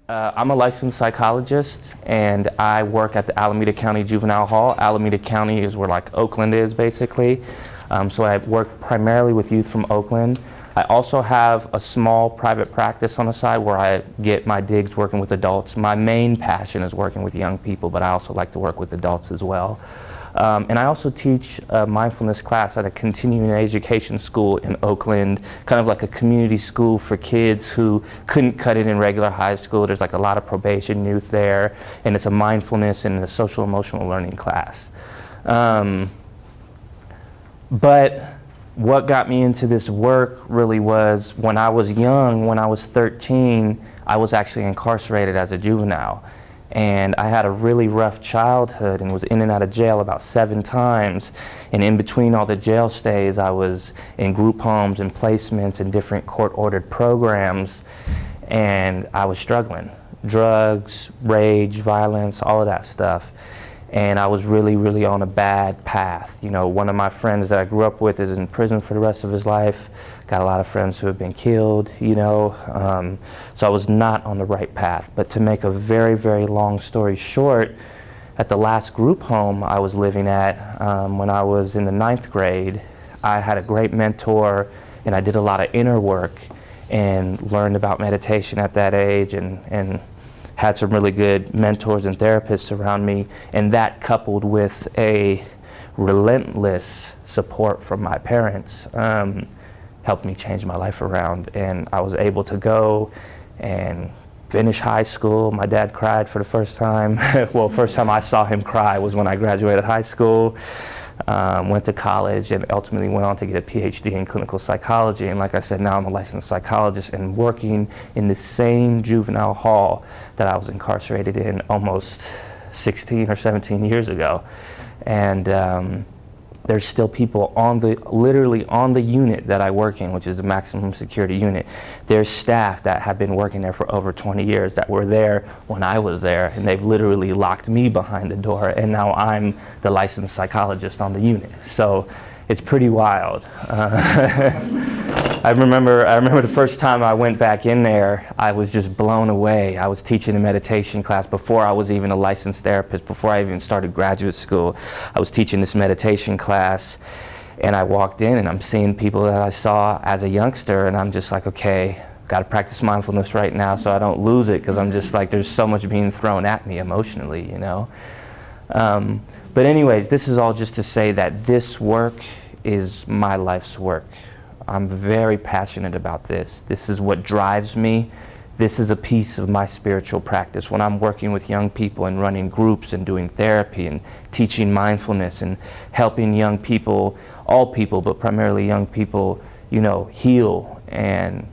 I'm a licensed psychologist, and I work at the Alameda County Juvenile Hall. Alameda County is where like Oakland is, basically. So I work primarily with youth from Oakland. I also have a small private practice on the side where I get my digs working with adults. My main passion is working with young people, but I also like to work with adults as well. And I also teach a mindfulness class at a continuing education school in Oakland, kind of like a community school for kids who couldn't cut it in regular high school. There's like a lot of probation youth there, and it's a mindfulness and a social emotional learning class. But what got me into this work really was when I was young, when I was 13, I was actually incarcerated as a juvenile. And I had a really rough childhood and was in and out of jail about 7 times. And in between all the jail stays, I was in group homes and placements and different court-ordered programs. And I was struggling. Drugs, rage, violence, all of that stuff. And I was really, really on a bad path. You know, one of my friends that I grew up with is in prison for the rest of his life. Got a lot of friends who have been killed, you know. So I was not on the right path. But to make a very, very long story short, at the last group home I was living at, when I was in the 9th grade, I had a great mentor, and I did a lot of inner work and learned about meditation at that age, and had some really good mentors and therapists around me, and that coupled with a relentless support from my parents helped me change my life around. And I was able to go and finish high school. My dad cried for the first time. Well, first time I saw him cry was when I graduated high school. Went to college and ultimately went on to get a PhD in clinical psychology. And like I said, now I'm a licensed psychologist and working in the same juvenile hall that I was incarcerated in almost 16 or 17 years ago. And there's still people literally on the unit that I work in, which is the maximum security unit. There's staff that have been working there for over 20 years that were there when I was there, and they've literally locked me behind the door, and now I'm the licensed psychologist on the unit. So it's pretty wild. I remember the first time I went back in there, I was just blown away. I was teaching a meditation class before I was even a licensed therapist, before I even started graduate school. I was teaching this meditation class, and I walked in and I'm seeing people that I saw as a youngster, and I'm just like, okay, got to practice mindfulness right now so I don't lose it, because I'm just like, there's so much being thrown at me emotionally, you know. But anyways, this is all just to say that this work is my life's work. I'm very passionate about this. This is what drives me. This is a piece of my spiritual practice. When I'm working with young people and running groups and doing therapy and teaching mindfulness and helping young people, all people, but primarily young people, you know, heal and,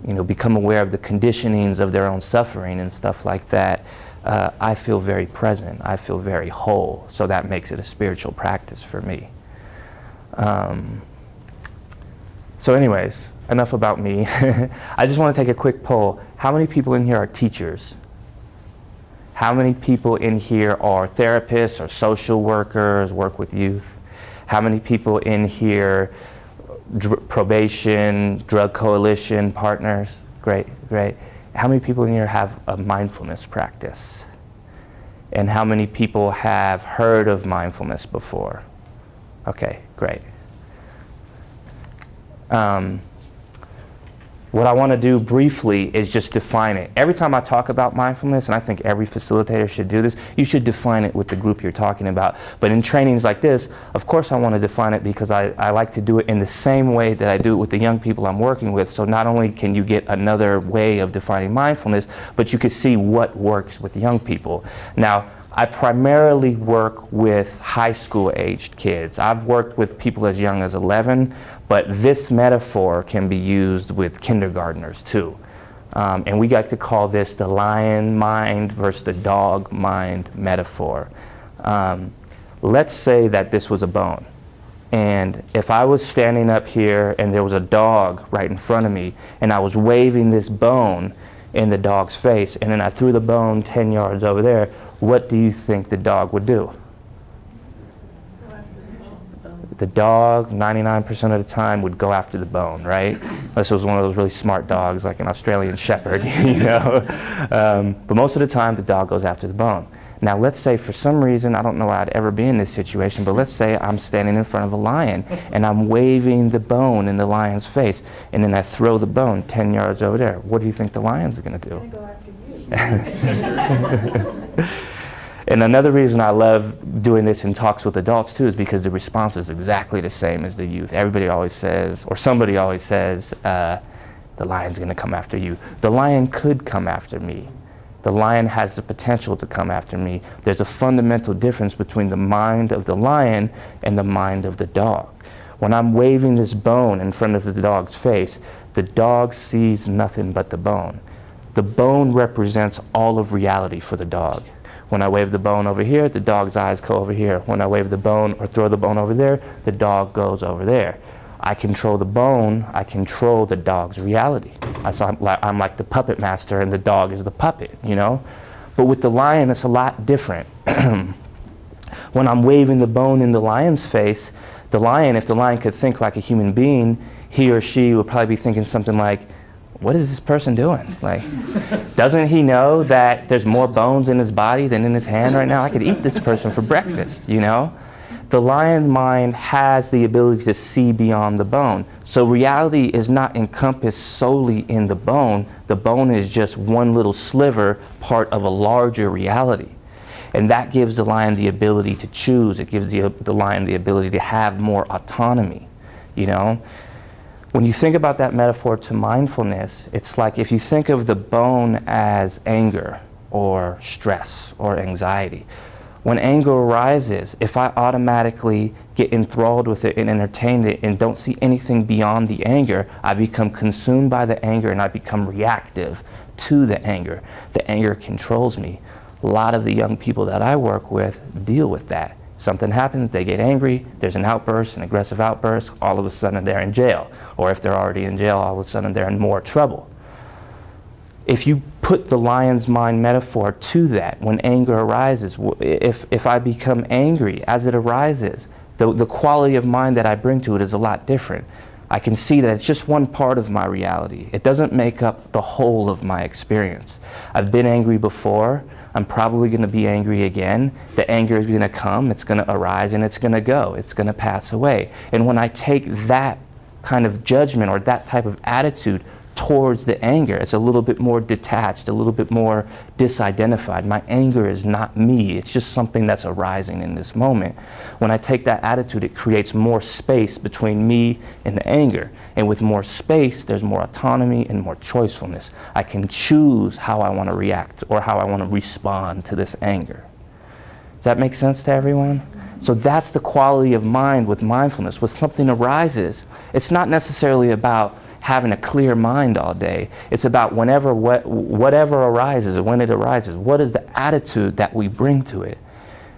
you know, become aware of the conditionings of their own suffering and stuff like that, I feel very present. I feel very whole. So that makes it a spiritual practice for me. So anyways, enough about me. I just want to take a quick poll. How many people in here are teachers? How many people in here are therapists or social workers, work with youth? How many people in here, probation, drug coalition partners? Great, great. How many people in here have a mindfulness practice? And how many people have heard of mindfulness before? Okay, great. What I want to do briefly is just define it. Every time I talk about mindfulness, and I think every facilitator should do this, you should define it with the group you're talking about. But in trainings like this, of course I want to define it because I like to do it in the same way that I do it with the young people I'm working with. So not only can you get another way of defining mindfulness, but you can see what works with young people. Now, I primarily work with high school aged kids. I've worked with people as young as 11, but this metaphor can be used with kindergartners too. And we like to call this the lion mind versus the dog mind metaphor. Let's say that this was a bone. And if I was standing up here and there was a dog right in front of me, and I was waving this bone in the dog's face, and then I threw the bone 10 yards over there, what do you think the dog would do? The dog, 99% of the time, would go after the bone, right? Unless it was one of those really smart dogs, like an Australian Shepherd, you know? But most of the time, the dog goes after the bone. Now, let's say for some reason, I don't know I'd ever be in this situation, but let's say I'm standing in front of a lion and I'm waving the bone in the lion's face, and then I throw the bone 10 yards over there. What do you think the lion's gonna do? It's gonna go after you. And another reason I love doing this in talks with adults too is because the response is exactly the same as the youth. Everybody always says, or somebody always says, the lion's gonna come after you. The lion could come after me. The lion has the potential to come after me. There's a fundamental difference between the mind of the lion and the mind of the dog. When I'm waving this bone in front of the dog's face, the dog sees nothing but the bone. The bone represents all of reality for the dog. When I wave the bone over here, the dog's eyes go over here. When I wave the bone or throw the bone over there, the dog goes over there. I control the bone, I control the dog's reality. I'm like the puppet master and the dog is the puppet, you know? But with the lion, it's a lot different. When I'm waving the bone in the lion's face, the lion, if the lion could think like a human being, he or she would probably be thinking something like, what is this person doing? Like, doesn't he know that there's more bones in his body than in his hand right now? I could eat this person for breakfast, you know? The lion mind has the ability to see beyond the bone. So reality is not encompassed solely in the bone. The bone is just one little sliver, part of a larger reality. And that gives the lion the ability to choose. It gives the lion the ability to have more autonomy, you know? When you think about that metaphor to mindfulness, it's like if you think of the bone as anger or stress or anxiety. When anger arises, if I automatically get enthralled with it and entertain it and don't see anything beyond the anger, I become consumed by the anger and I become reactive to the anger. The anger controls me. A lot of the young people that I work with deal with that. Something happens, they get angry, there's an outburst, an aggressive outburst, all of a sudden they're in jail. Or if they're already in jail, all of a sudden they're in more trouble. If you put the lion's mind metaphor to that, when anger arises, if I become angry as it arises, the quality of mind that I bring to it is a lot different. I can see that it's just one part of my reality. It doesn't make up the whole of my experience. I've been angry before. I'm probably going to be angry again. The anger is going to come, it's going to arise, and it's going to go. It's going to pass away. And when I take that kind of judgment or that type of attitude towards the anger, it's a little bit more detached, a little bit more disidentified. My anger is not me. It's just something that's arising in this moment. When I take that attitude, it creates more space between me and the anger. And with more space, there's more autonomy and more choicefulness. I can choose how I want to react or how I want to respond to this anger. Does that make sense to everyone? So that's the quality of mind with mindfulness. When something arises, it's not necessarily about having a clear mind all day. It's about whatever arises, or when it arises, what is the attitude that we bring to it?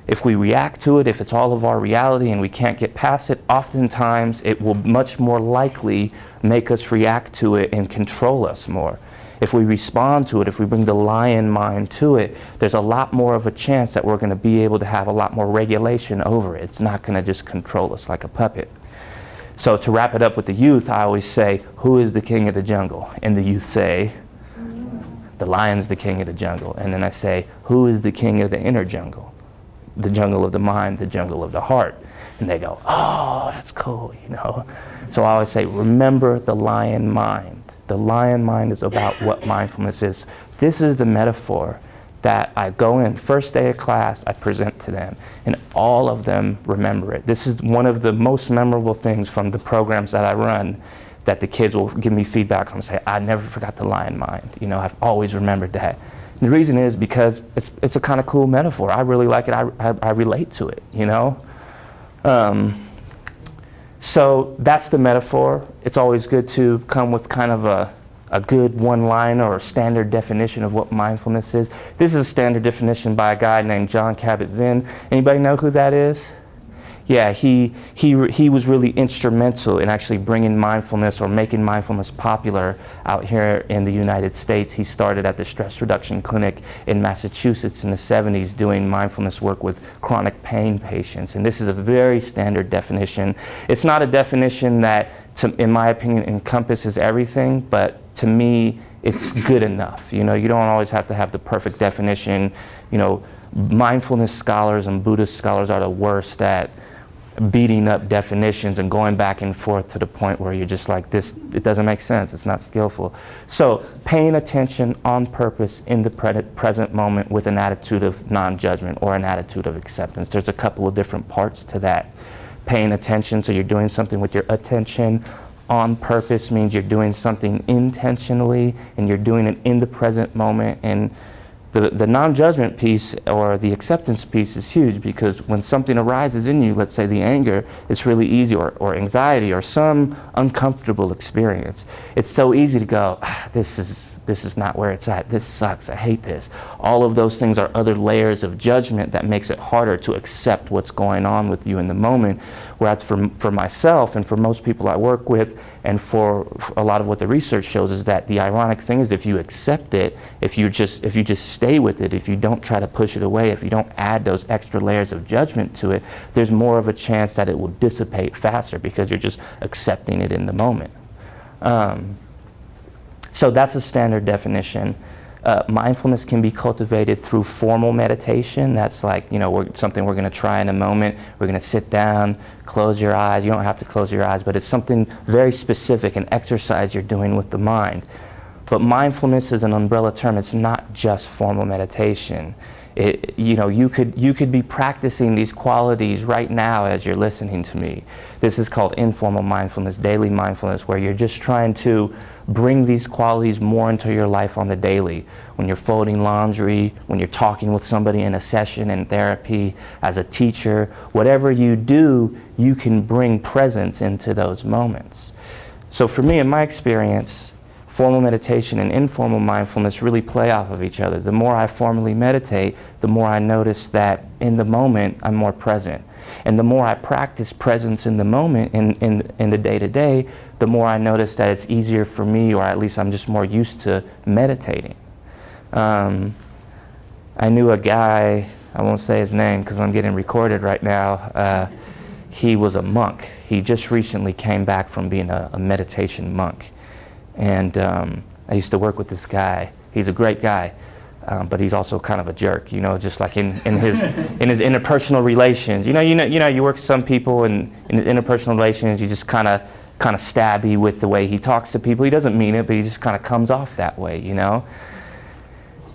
If we react to it, if it's all of our reality and we can't get past it, oftentimes it will much more likely make us react to it and control us more. If we respond to it, if we bring the lion mind to it, there's a lot more of a chance that we're going to be able to have a lot more regulation over it. It's not going to just control us like a puppet. So to wrap it up with the youth, I always say, who is the king of the jungle? And the youth say, the lion's the king of the jungle. And then I say, who is the king of the inner jungle? The jungle of the mind, the jungle of the heart. And they go, oh, that's cool, you know. So I always say, remember the lion mind. The lion mind is about what mindfulness is. This is the metaphor that I go in, first day of class, I present to them, and all of them remember it. This is one of the most memorable things from the programs that I run, that the kids will give me feedback on and say, I never forgot the lion mind. You know, I've always remembered that. And the reason is because it's a kind of cool metaphor. I really like it. I relate to it, you know? So that's the metaphor. It's always good to come with kind of a good one-liner or standard definition of what mindfulness is. This is a standard definition by a guy named John Kabat-Zinn. Anybody know who that is? Yeah, he was really instrumental in actually bringing mindfulness or making mindfulness popular out here in the United States. He started at the Stress Reduction Clinic in Massachusetts in the 70s doing mindfulness work with chronic pain patients. And this is a very standard definition. It's not a definition that, in my opinion, encompasses everything, but to me, it's good enough. You know, you don't always have to have the perfect definition. You know, mindfulness scholars and Buddhist scholars are the worst at beating up definitions and going back and forth to the point where you're just like, this, it doesn't make sense, it's not skillful. So paying attention on purpose in the present moment with an attitude of non-judgment or an attitude of acceptance. There's a couple of different parts to that. Paying attention, so you're doing something with your attention. On purpose means you're doing something intentionally and you're doing it in the present moment. And the non-judgment piece or the acceptance piece is huge, because when something arises in you, let's say the anger, it's really easy, or anxiety or some uncomfortable experience. It's so easy to go, this is not where it's at, this sucks, I hate this. All of those things are other layers of judgment that makes it harder to accept what's going on with you in the moment. Whereas for myself and for most people I work with, and for a lot of what the research shows, is that the ironic thing is if you accept it, if you just stay with it, if you don't try to push it away, if you don't add those extra layers of judgment to it, there's more of a chance that it will dissipate faster because you're just accepting it in the moment. So that's a standard definition. Mindfulness can be cultivated through formal meditation. That's like, you know, something we're going to try in a moment. We're going to sit down, close your eyes. You don't have to close your eyes, but it's something very specific, an exercise you're doing with the mind. But mindfulness is an umbrella term. It's not just formal meditation. You know, you could be practicing these qualities right now as you're listening to me. This is called informal mindfulness, daily mindfulness, where you're just trying to bring these qualities more into your life on the daily. When you're folding laundry, when you're talking with somebody in a session in therapy, as a teacher, whatever you do, you can bring presence into those moments. So for me, in my experience, formal meditation and informal mindfulness really play off of each other. The more I formally meditate, the more I notice that in the moment I'm more present. And the more I practice presence in the moment, in the day-to-day, the more I notice that it's easier for me, or at least I'm just more used to meditating. I knew a guy, I won't say his name because I'm getting recorded right now. He was a monk. He just recently came back from being a meditation monk. And I used to work with this guy. He's a great guy, but he's also kind of a jerk, you know, just like in his interpersonal relations. You know, you work with some people, and in interpersonal relations, you just kind of stabby with the way he talks to people. He doesn't mean it, but he just kind of comes off that way, you know.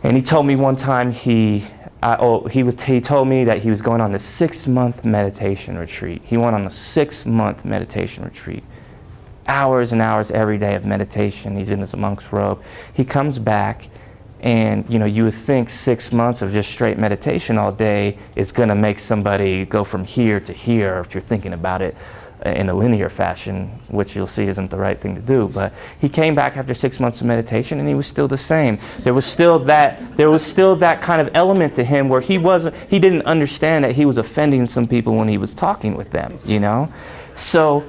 And he told me one time he told me that he was going on a 6-month meditation retreat. He went on a 6-month meditation retreat. Hours and hours every day of meditation. He's in his monk's robe. He comes back, and you know, you would think 6 months of just straight meditation all day is going to make somebody go from here to here, if you're thinking about it in a linear fashion, which you'll see isn't the right thing to do. But he came back after 6 months of meditation, and he was still the same. There was still that kind of element to him where he didn't understand that he was offending some people when he was talking with them, you know. So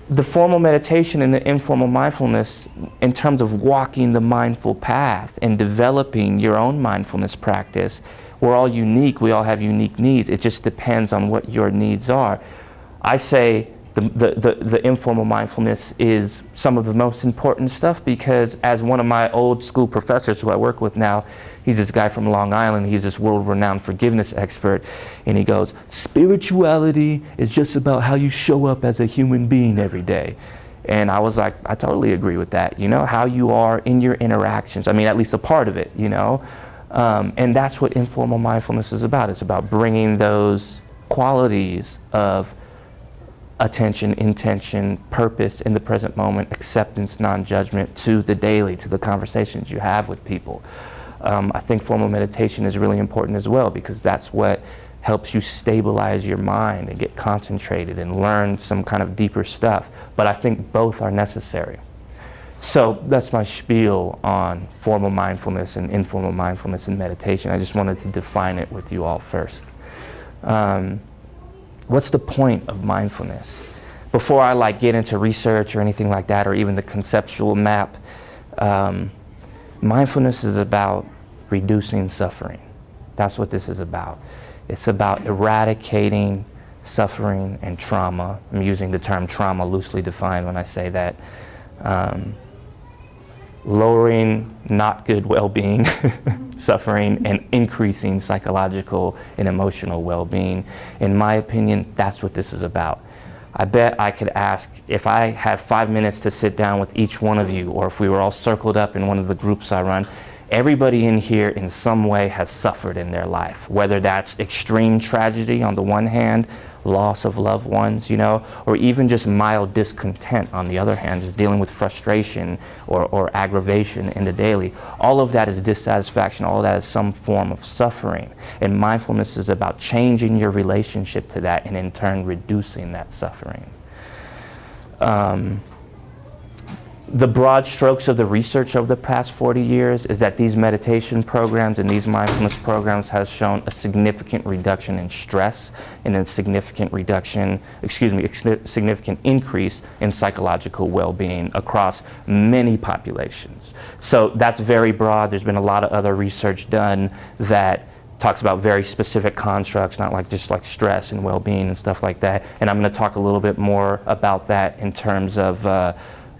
the formal meditation and the informal mindfulness, in terms of walking the mindful path and developing your own mindfulness practice, we're all unique. We all have unique needs. It just depends on what your needs are. I say the informal mindfulness is some of the most important stuff, because as one of my old school professors who I work with now, he's this guy from Long Island, he's this world-renowned forgiveness expert, and he goes, spirituality is just about how you show up as a human being every day. And I was like, I totally agree with that, you know, how you are in your interactions. I mean, at least a part of it, you know. And that's what informal mindfulness is about. It's about bringing those qualities of attention, intention, purpose in the present moment, acceptance, non-judgment to the daily, to the conversations you have with people. I think formal meditation is really important as well, because that's what helps you stabilize your mind and get concentrated and learn some kind of deeper stuff. But I think both are necessary. So that's my spiel on formal mindfulness and informal mindfulness and meditation. I just wanted to define it with you all first. what's the point of mindfulness? Before I get into research or anything like that, or even the conceptual map, mindfulness is about reducing suffering. That's what this is about. It's about eradicating suffering and trauma. I'm using the term trauma loosely defined when I say that. Lowering not good well-being, suffering, and increasing psychological and emotional well-being. In my opinion, that's what this is about. I bet I could ask, if I had 5 minutes to sit down with each one of you, or if we were all circled up in one of the groups I run, everybody in here in some way has suffered in their life, whether that's extreme tragedy on the one hand, loss of loved ones, or even just mild discontent on the other hand, just dealing with frustration or aggravation in the daily. All of that is dissatisfaction, all of that is some form of suffering. And mindfulness is about changing your relationship to that and in turn reducing that suffering. The broad strokes of the research over the past 40 years is that these meditation programs and these mindfulness programs has shown a significant reduction in stress and a significant increase in psychological well-being across many populations. So that's very broad. There's been a lot of other research done that talks about very specific constructs, not just like stress and well-being and stuff like that. And I'm going to talk a little bit more about that in terms of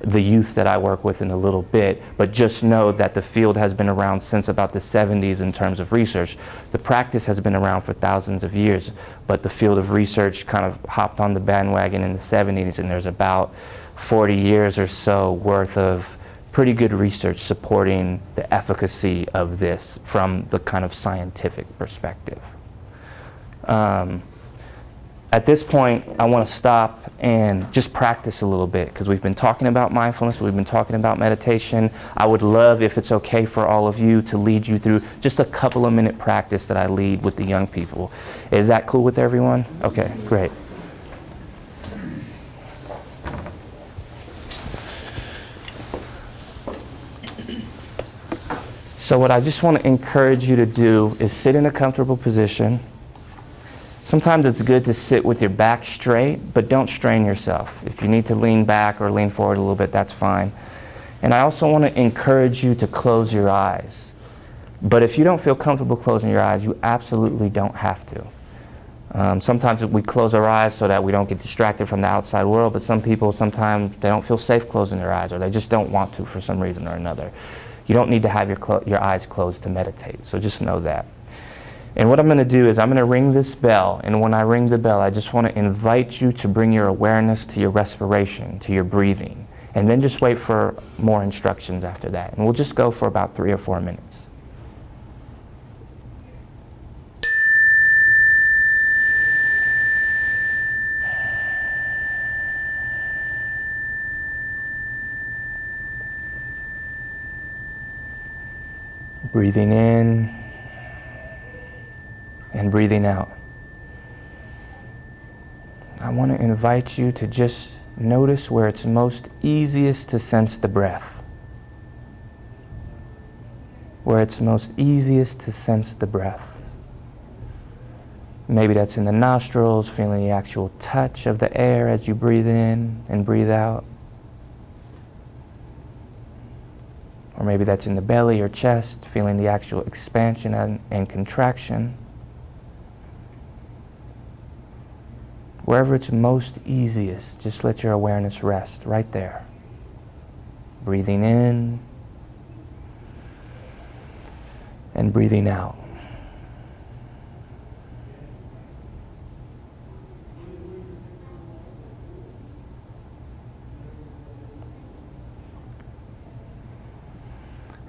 the youth that I work with in a little bit, but just know that the field has been around since about the 70s in terms of research. The practice has been around for thousands of years, but the field of research kind of hopped on the bandwagon in the 70s, and there's about 40 years or so worth of pretty good research supporting the efficacy of this from the kind of scientific perspective. At this point, I want to stop and just practice a little bit, because we've been talking about mindfulness, we've been talking about meditation. I would love, if it's okay for all of you, to lead you through just a couple of minute practice that I lead with the young people. Is that cool with everyone? Okay, great. So what I just want to encourage you to do is sit in a comfortable position. Sometimes it's good to sit with your back straight, but don't strain yourself. If you need to lean back or lean forward a little bit, that's fine. And I also want to encourage you to close your eyes. But if you don't feel comfortable closing your eyes, you absolutely don't have to. Sometimes we close our eyes so that we don't get distracted from the outside world, but some people, sometimes they don't feel safe closing their eyes, or they just don't want to for some reason or another. You don't need to have your eyes closed to meditate, so just know that. And what I'm going to do is I'm going to ring this bell, and when I ring the bell, I just want to invite you to bring your awareness to your respiration, to your breathing, and then just wait for more instructions after that. And we'll just go for about 3 or 4 minutes. Breathing in and breathing out. I want to invite you to just notice where it's most easiest to sense the breath. Where it's most easiest to sense the breath. Maybe that's in the nostrils, feeling the actual touch of the air as you breathe in and breathe out. Or maybe that's in the belly or chest, feeling the actual expansion and contraction. Wherever it's most easiest, just let your awareness rest right there. Breathing in and breathing out.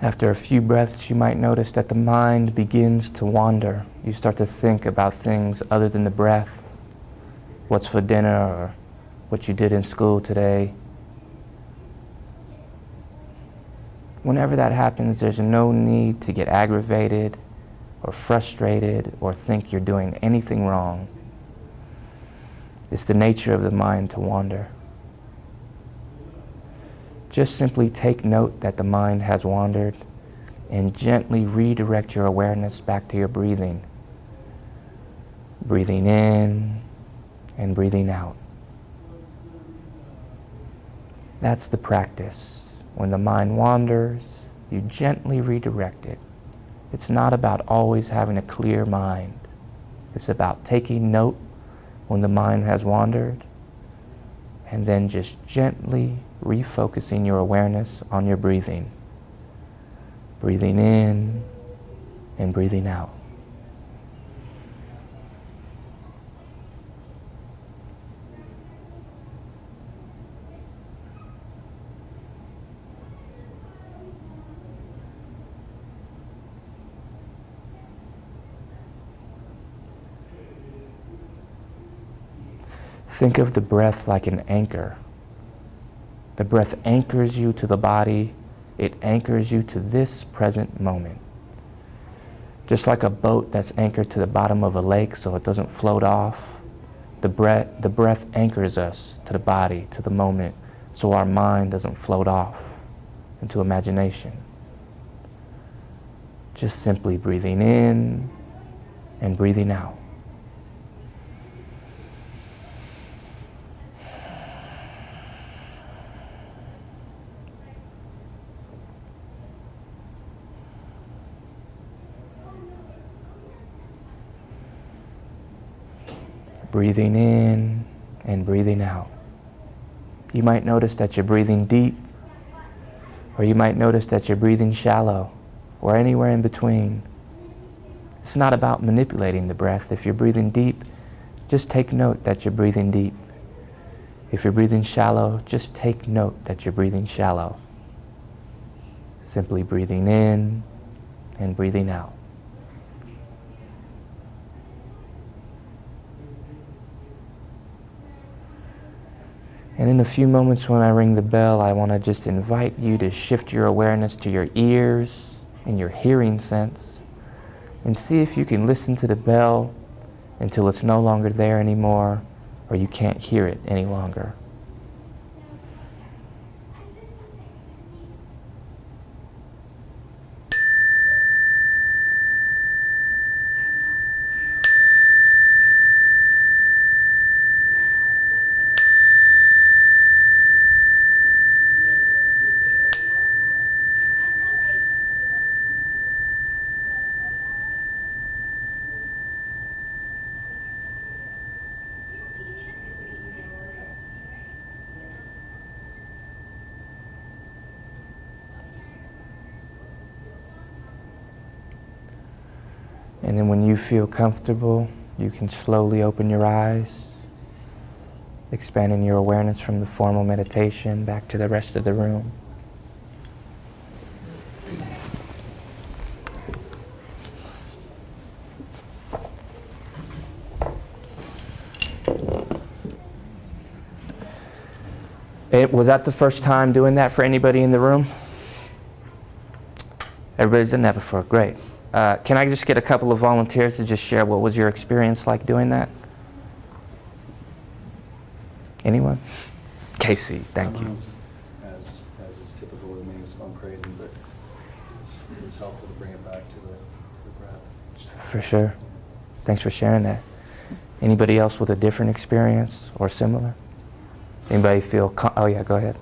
After a few breaths, you might notice that the mind begins to wander. You start to think about things other than the breath. What's for dinner, or what you did in school today. Whenever that happens, there's no need to get aggravated or frustrated or think you're doing anything wrong. It's the nature of the mind to wander. Just simply take note that the mind has wandered and gently redirect your awareness back to your breathing. Breathing in and breathing out. That's the practice. When the mind wanders, you gently redirect it. It's not about always having a clear mind. It's about taking note when the mind has wandered, and then just gently refocusing your awareness on your breathing. Breathing in and breathing out. Think of the breath like an anchor. The breath anchors you to the body. It anchors you to this present moment. Just like a boat that's anchored to the bottom of a lake so it doesn't float off, the breath anchors us to the body, to the moment, so our mind doesn't float off into imagination. Just simply breathing in and breathing out. Breathing in and breathing out. You might notice that you're breathing deep, or you might notice that you're breathing shallow, or anywhere in between. It's not about manipulating the breath. If you're breathing deep, just take note that you're breathing deep. If you're breathing shallow, just take note that you're breathing shallow. Simply breathing in and breathing out. And in a few moments when I ring the bell, I want to just invite you to shift your awareness to your ears and your hearing sense, and see if you can listen to the bell until it's no longer there anymore, or you can't hear it any longer. And then when you feel comfortable, you can slowly open your eyes, expanding your awareness from the formal meditation back to the rest of the room. Was that the first time doing that for anybody in the room? Everybody's done that before, great. Can I just get a couple of volunteers to just share what was your experience like doing that? Anyone? Casey, thank you. As is typical with me, it was going crazy, but it was helpful to bring it back to the breath. For sure. Thanks for sharing that. Anybody else with a different experience or similar? Anybody feel, oh yeah, go ahead.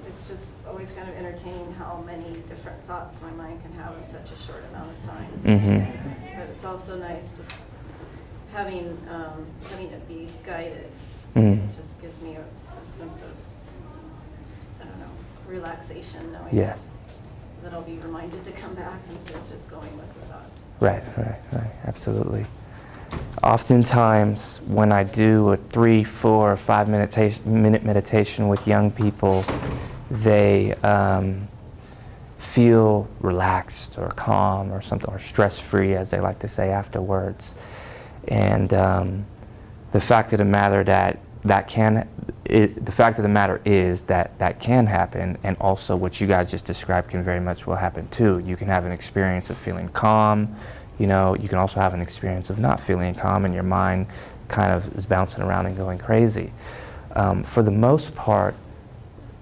It's just always kind of entertaining how many different thoughts my mind can have in such a short amount of time. Mm-hmm. But it's also nice just having it be guided. Mm. It just gives me a sense of, I don't know, relaxation, knowing Yeah. that I'll be reminded to come back instead of just going with the thoughts. Right, absolutely. Oftentimes, when I do a 3, 4, or 5 minute meditation with young people, they feel relaxed or calm or something, or stress-free, as they like to say afterwards. And the fact of the matter is that can happen, and also what you guys just described can very much will happen too. You can have an experience of feeling calm. You can also have an experience of not feeling calm, and your mind kind of is bouncing around and going crazy. For the most part,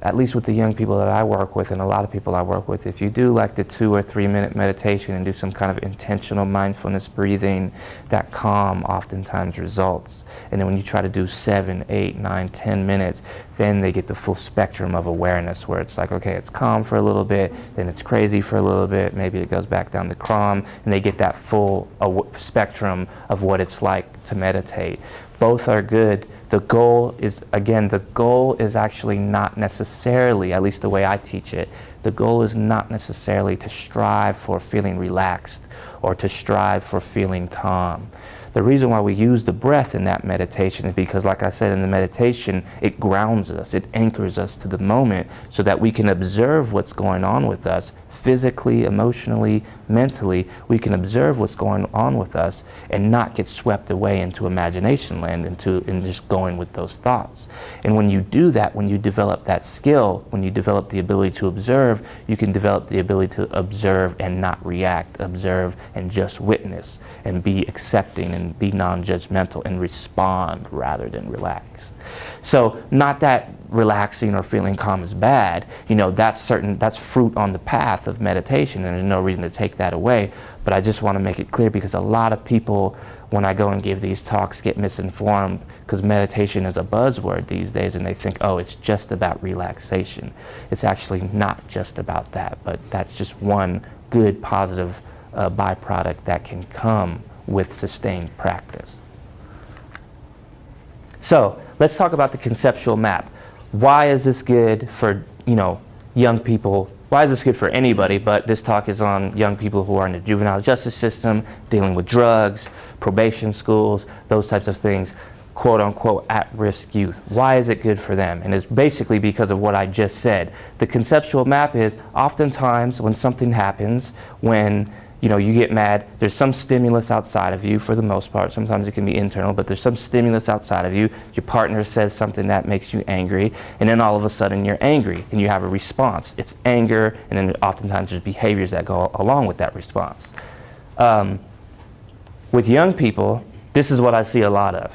at least with the young people that I work with and a lot of people I work with, if you do like the 2 or 3 minute meditation and do some kind of intentional mindfulness breathing, that calm oftentimes results. And then when you try to do 7, 8, 9, 10 minutes, then they get the full spectrum of awareness where it's like, okay, it's calm for a little bit, then it's crazy for a little bit, maybe it goes back down to calm, and they get that full spectrum of what it's like to meditate. Both are good. The goal is, again, the goal is actually not necessarily, at least the way I teach it, the goal is not necessarily to strive for feeling relaxed or to strive for feeling calm. The reason why we use the breath in that meditation is because, like I said, in the meditation, it grounds us, it anchors us to the moment so that we can observe what's going on with us physically, emotionally, mentally. We can observe what's going on with us and not get swept away into imagination land, and just going with those thoughts. And when you do that, when you develop that skill, when you develop the ability to observe, you can develop the ability to observe and not react, observe and just witness, and be accepting and be non-judgmental and respond rather than relax. So not that relaxing or feeling calm is bad, that's fruit on the path of meditation, and there's no reason to take that away. But I just want to make it clear, because a lot of people, when I go and give these talks, get misinformed because meditation is a buzzword these days, and they think, oh, it's just about relaxation. It's actually not just about that, but that's just one good positive byproduct that can come with sustained practice. So let's talk about the conceptual map. Why is this good for young people? Why is this good for anybody? But this talk is on young people who are in the juvenile justice system, dealing with drugs, probation schools, those types of things, quote unquote at-risk youth. Why is it good for them? And it's basically because of what I just said. The conceptual map is oftentimes when something happens, when you get mad, there's some stimulus outside of you for the most part. Sometimes it can be internal, but there's some stimulus outside of you. Your partner says something that makes you angry, and then all of a sudden you're angry and you have a response. It's anger, and then oftentimes there's behaviors that go along with that response. With young people, this is what I see a lot of.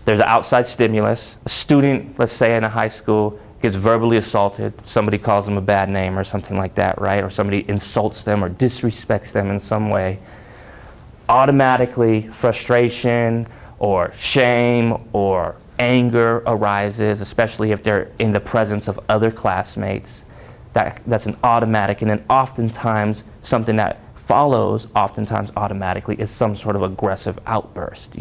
There's an outside stimulus. A student, let's say in a high school, gets verbally assaulted, somebody calls them a bad name or something like that, right? Or somebody insults them or disrespects them in some way. Automatically, frustration or shame or anger arises, especially if they're in the presence of other classmates. That's an automatic, and then oftentimes something that follows oftentimes automatically is some sort of aggressive outburst,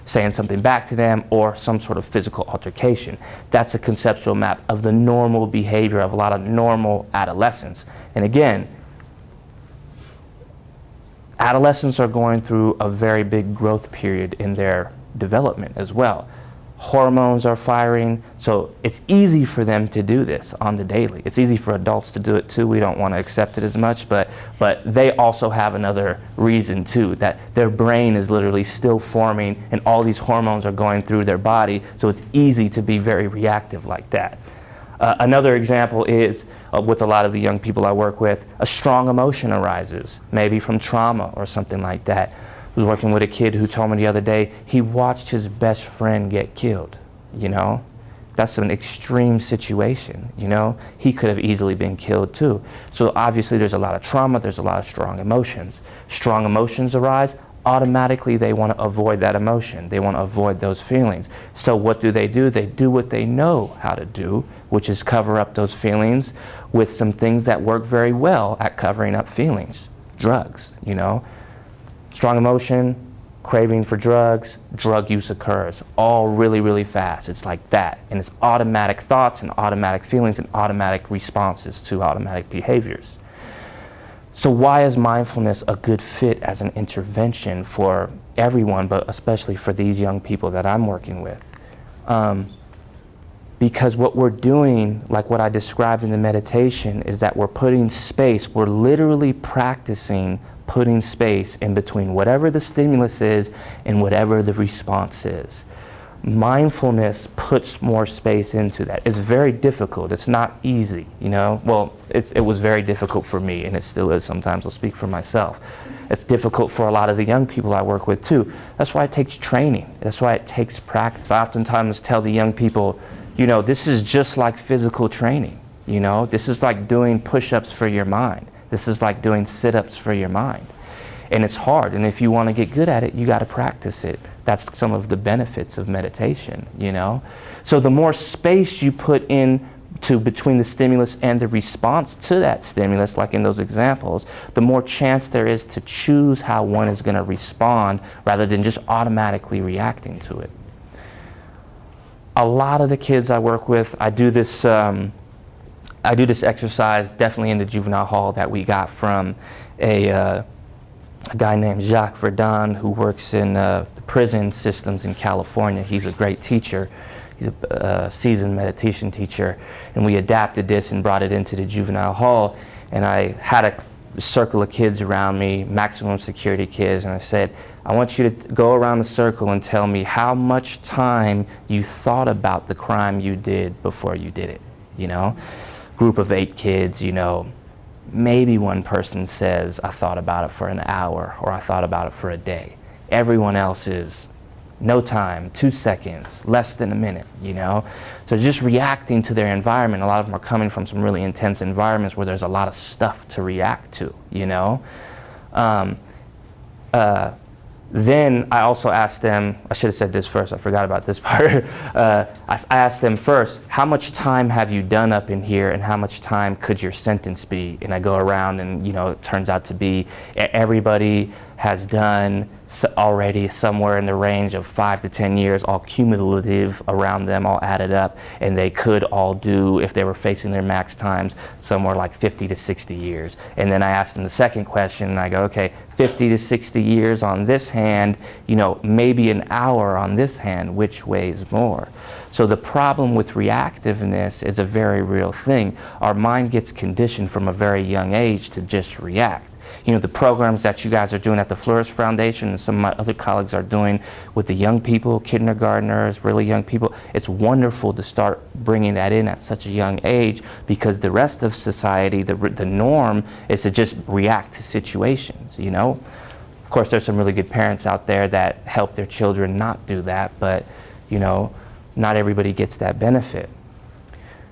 saying something back to them or some sort of physical altercation. That's a conceptual map of the normal behavior of a lot of normal adolescents. And again, adolescents are going through a very big growth period in their development as well. Hormones are firing, so it's easy for them to do this on the daily. It's easy for adults to do it too. We don't want to accept it as much, but they also have another reason too, that their brain is literally still forming and all these hormones are going through their body, so it's easy to be very reactive like that. Another example is, with a lot of the young people I work with, a strong emotion arises, maybe from trauma or something like that. I was working with a kid who told me the other day he watched his best friend get killed. That's an extreme situation. He could have easily been killed too. So obviously there's a lot of trauma, there's a lot of strong emotions. Strong emotions arise, automatically they want to avoid that emotion. They want to avoid those feelings. So what do? They do what they know how to do, which is cover up those feelings with some things that work very well at covering up feelings. Drugs, Strong emotion, craving for drugs, drug use occurs, all really, really fast. It's like that. And it's automatic thoughts and automatic feelings and automatic responses to automatic behaviors. So why is mindfulness a good fit as an intervention for everyone, but especially for these young people that I'm working with? Because what we're doing, like what I described in the meditation, is that we're putting space, we're literally practicing putting space in between whatever the stimulus is and whatever the response is. Mindfulness puts more space into that. It's very difficult. It's not easy, Well, it was very difficult for me, and it still is sometimes. I'll speak for myself. It's difficult for a lot of the young people I work with too. That's why it takes training. That's why it takes practice. I oftentimes tell the young people, You know, this is just like physical training. You know, this is like doing push-ups for your mind. This is like doing sit-ups for your mind. And it's hard, and if you want to get good at it, you got to practice it. That's some of the benefits of meditation, you know? So the more space you put in to between the stimulus and the response to that stimulus, like in those examples, the more chance there is to choose how one is going to respond rather than just automatically reacting to it. A lot of the kids I work with, I do this exercise definitely in the juvenile hall that we got from a guy named Jacques Verdun who works in the prison systems in California. He's a great teacher. He's a seasoned meditation teacher, and we adapted this and brought it into the juvenile hall, and I had a circle of kids around me, maximum security kids, and I said, I want you to go around the circle and tell me how much time you thought about the crime you did before you did it, you know? Group of 8 kids, you know, maybe one person says, I thought about it for an hour, or I thought about it for a day. Everyone else is no time, 2 seconds, less than a minute, you know? So just reacting to their environment. A lot of them are coming from some really intense environments where there's a lot of stuff to react to, you know? Then I also asked them, I should have said this first, I forgot about this part. I asked them first, how much time have you done up in here and how much time could your sentence be? And I go around and, you know, it turns out to be everybody has done already somewhere in the range of 5 to 10 years, all cumulative around them, all added up, and they could all do, if they were facing their max times, somewhere like 50 to 60 years. And then I asked them the second question, and I go, okay, 50 to 60 years on this hand, you know, maybe an hour on this hand, which weighs more? So the problem with reactiveness is a very real thing. Our mind gets conditioned from a very young age to just react. You know, the programs that you guys are doing at the Flourish Foundation and some of my other colleagues are doing with the young people, kindergartners, really young people, it's wonderful to start bringing that in at such a young age, because the rest of society, the norm is to just react to situations, you know? Of course, there's some really good parents out there that help their children not do that, but, you know, not everybody gets that benefit.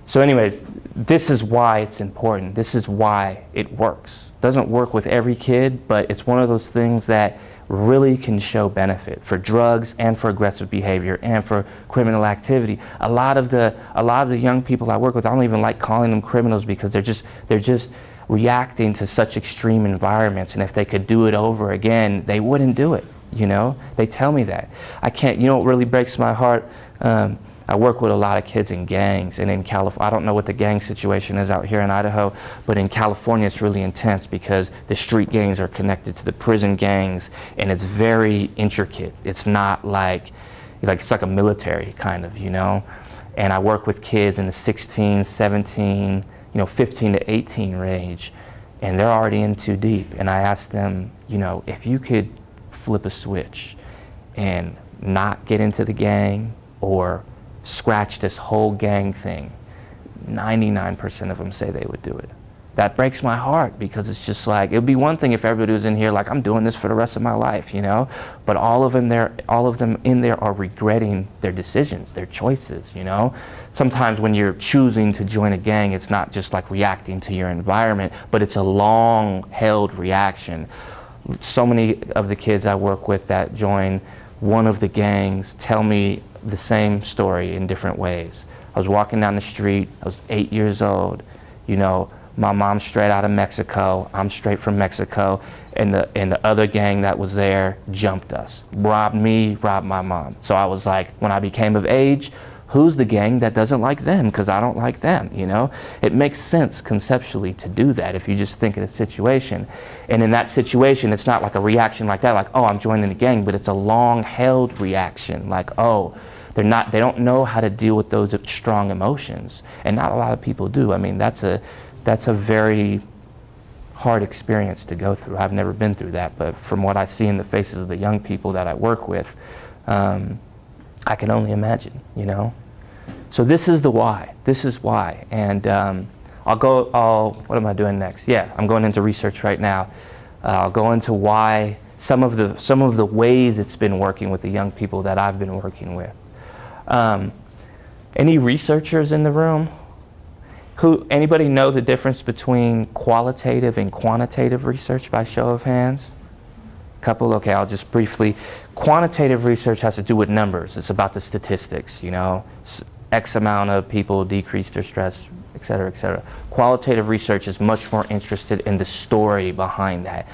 So anyways, this is why it's important. This is why it works. It doesn't work with every kid, but it's one of those things that really can show benefit for drugs and for aggressive behavior and for criminal activity. A lot of the young people I work with, I don't even like calling them criminals, because they're just reacting to such extreme environments, and if they could do it over again, they wouldn't do it, you know? They tell me that. I can't, you know what really breaks my heart? I work with a lot of kids in gangs, and in California, I don't know what the gang situation is out here in Idaho, but in California it's really intense because the street gangs are connected to the prison gangs, and it's very intricate. It's not like it's like a military kind of, you know? And I work with kids in the 16, 17, you know, 15 to 18 range, and they're already in too deep. And I ask them, you know, if you could flip a switch and not get into the gang or scratch this whole gang thing, 99% of them say they would do it. That breaks my heart, because it's just like, it would be one thing if everybody was in here like, I'm doing this for the rest of my life, you know? But all of them in there are regretting their decisions, their choices, you know? Sometimes when you're choosing to join a gang, it's not just like reacting to your environment, but it's a long-held reaction. So many of the kids I work with that join one of the gangs tell me the same story in different ways. I was walking down the street, I was 8 years old, you know, my mom's straight out of Mexico, I'm straight from Mexico, and the other gang that was there jumped us, robbed me, robbed my mom. So I was like, when I became of age, who's the gang that doesn't like them? Because I don't like them, you know? It makes sense conceptually to do that if you just think of the situation. And in that situation, it's not like a reaction like that, like, oh, I'm joining the gang, but it's a long-held reaction, like, oh, they don't know how to deal with those strong emotions. And not a lot of people do. I mean, that's a very hard experience to go through. I've never been through that, but from what I see in the faces of the young people that I work with, I can only imagine, you know? So this is the why. This is why. And what am I doing next? Yeah, I'm going into research right now. I'll go into why, some of the ways it's been working with the young people that I've been working with. Any researchers in the room? Anybody know the difference between qualitative and quantitative research by show of hands? Couple, okay, I'll just briefly. Quantitative research has to do with numbers. It's about the statistics, you know, X amount of people decrease their stress, et cetera, et cetera. Qualitative research is much more interested in the story behind that.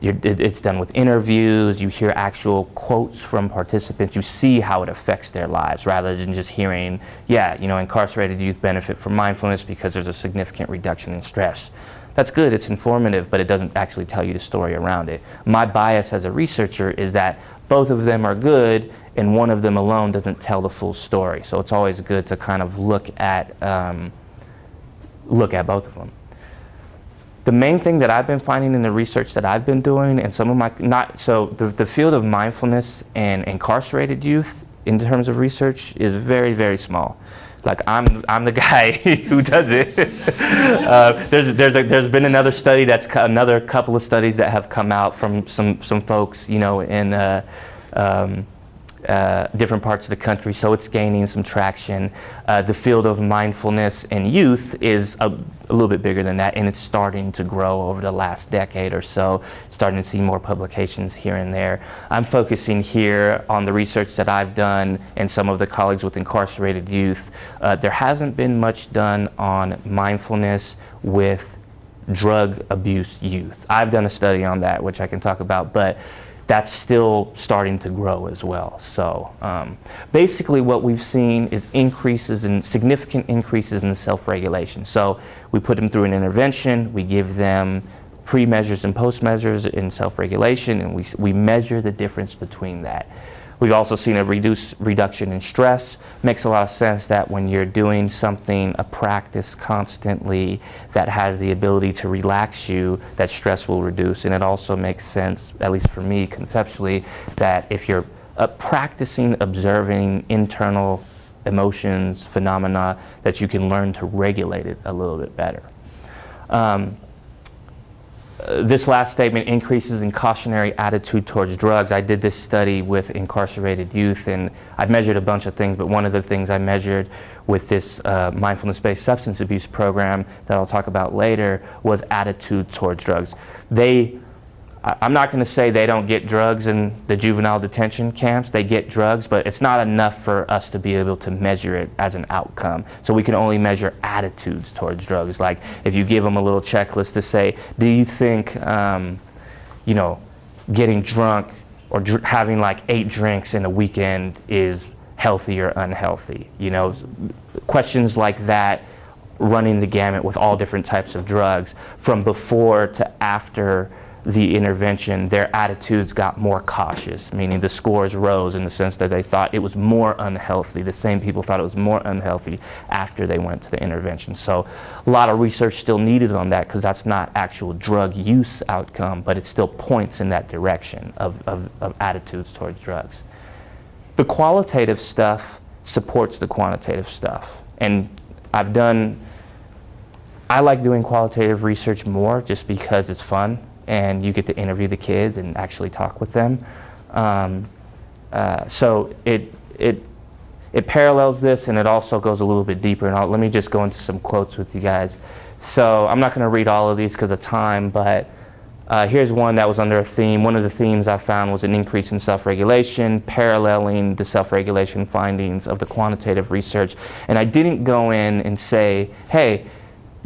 It's done with interviews, you hear actual quotes from participants, you see how it affects their lives rather than just hearing, yeah, you know, incarcerated youth benefit from mindfulness because there's a significant reduction in stress. That's good, it's informative, but it doesn't actually tell you the story around it. My bias as a researcher is that both of them are good and one of them alone doesn't tell the full story. So it's always good to kind of look at both of them. The main thing that I've been finding in the research that I've been doing, and some of my, the field of mindfulness and incarcerated youth in terms of research is very, very small. Like I'm the guy who does it. There's been another study another couple of studies that have come out from some folks, you know, in different parts of the country, so it's gaining some traction. The field of mindfulness and youth is a little bit bigger than that, and it's starting to grow over the last decade or so, starting to see more publications here and there. I'm focusing here on the research that I've done and some of the colleagues with incarcerated youth. There hasn't been much done on mindfulness with drug abuse youth. I've done a study on that, which I can talk about, but that's still starting to grow as well. So basically what we've seen is significant increases in the self-regulation. So we put them through an intervention, we give them pre-measures and post-measures in self-regulation, and we measure the difference between that. We've also seen a reduction in stress. Makes a lot of sense that when you're doing something, a practice constantly that has the ability to relax you, that stress will reduce. And it also makes sense, at least for me conceptually, that if you're practicing observing internal emotions, phenomena, that you can learn to regulate it a little bit better. This last statement, increases in cautionary attitude towards drugs. I did this study with incarcerated youth, and I measured a bunch of things, but one of the things I measured with this mindfulness-based substance abuse program that I'll talk about later was attitude towards drugs. I'm not going to say they don't get drugs in the juvenile detention camps. They get drugs, but it's not enough for us to be able to measure it as an outcome. So we can only measure attitudes towards drugs. Like if you give them a little checklist to say, do you think, you know, getting drunk or having like 8 drinks in a weekend is healthy or unhealthy? You know, questions like that, running the gamut with all different types of drugs from before to after the intervention, their attitudes got more cautious, meaning the scores rose in the sense that they thought it was more unhealthy. The same people thought it was more unhealthy after they went to the intervention. So a lot of research still needed on that because that's not actual drug use outcome, but it still points in that direction of attitudes towards drugs. The qualitative stuff supports the quantitative stuff. And I like doing qualitative research more just because it's fun and you get to interview the kids and actually talk with them. So it parallels this, and it also goes a little bit deeper. And let me just go into some quotes with you guys. So I'm not going to read all of these because of time, but here's one that was under a theme. One of the themes I found was an increase in self-regulation, paralleling the self-regulation findings of the quantitative research. And I didn't go in and say, hey,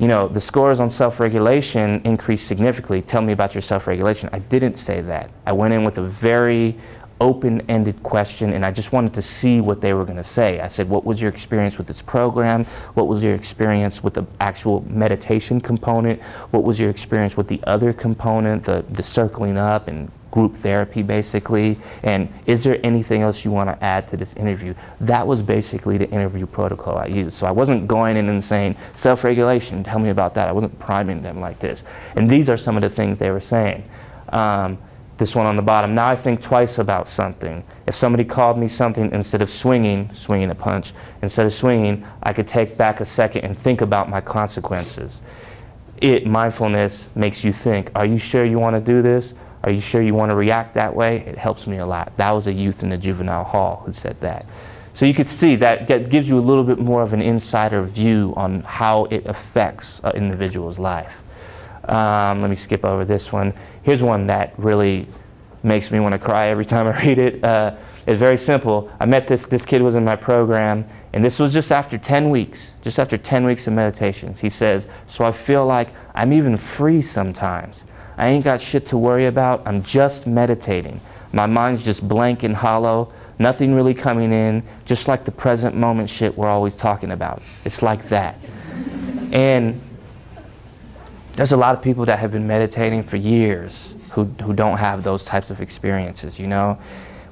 you know, the scores on self-regulation increased significantly. Tell me about your self-regulation. I didn't say that. I went in with a very open-ended question, and I just wanted to see what they were going to say. I said, what was your experience with this program? What was your experience with the actual meditation component? What was your experience with the other component, the circling up and group therapy, basically? And is there anything else you want to add to this interview? That was basically the interview protocol I used. So I wasn't going in and saying, self-regulation, tell me about that. I wasn't priming them like this. And these are some of the things they were saying. This one on the bottom, now I think twice about something. If somebody called me something, instead of swinging a punch, instead of swinging, I could take back a second and think about my consequences. Mindfulness makes you think, are you sure you want to do this? Are you sure you want to react that way? It helps me a lot. That was a youth in the juvenile hall who said that. So you could see that gives you a little bit more of an insider view on how it affects an individual's life. Let me skip over this one. Here's one that really makes me want to cry every time I read it. It's very simple. I met this kid was in my program, and this was just after 10 weeks of meditations. He says, so I feel like I'm even free sometimes. I ain't got shit to worry about. I'm just meditating. My mind's just blank and hollow. Nothing really coming in, just like the present moment shit we're always talking about. It's like that. And there's a lot of people that have been meditating for years who don't have those types of experiences, you know?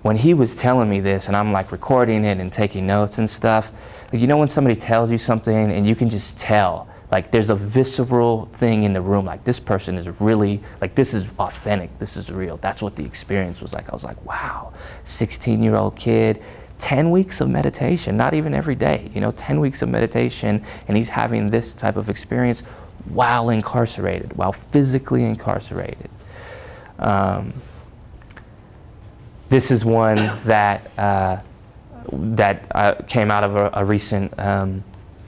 When he was telling me this, and I'm like recording it and taking notes and stuff, like, you know when somebody tells you something and you can just tell, like there's a visceral thing in the room, like this person is really, like this is authentic, this is real. That's what the experience was like. I was like, wow, 16-year-old kid, 10 weeks of meditation, not even every day, you know, 10 weeks of meditation, and he's having this type of experience while incarcerated, while physically incarcerated. This is one that came out of a recent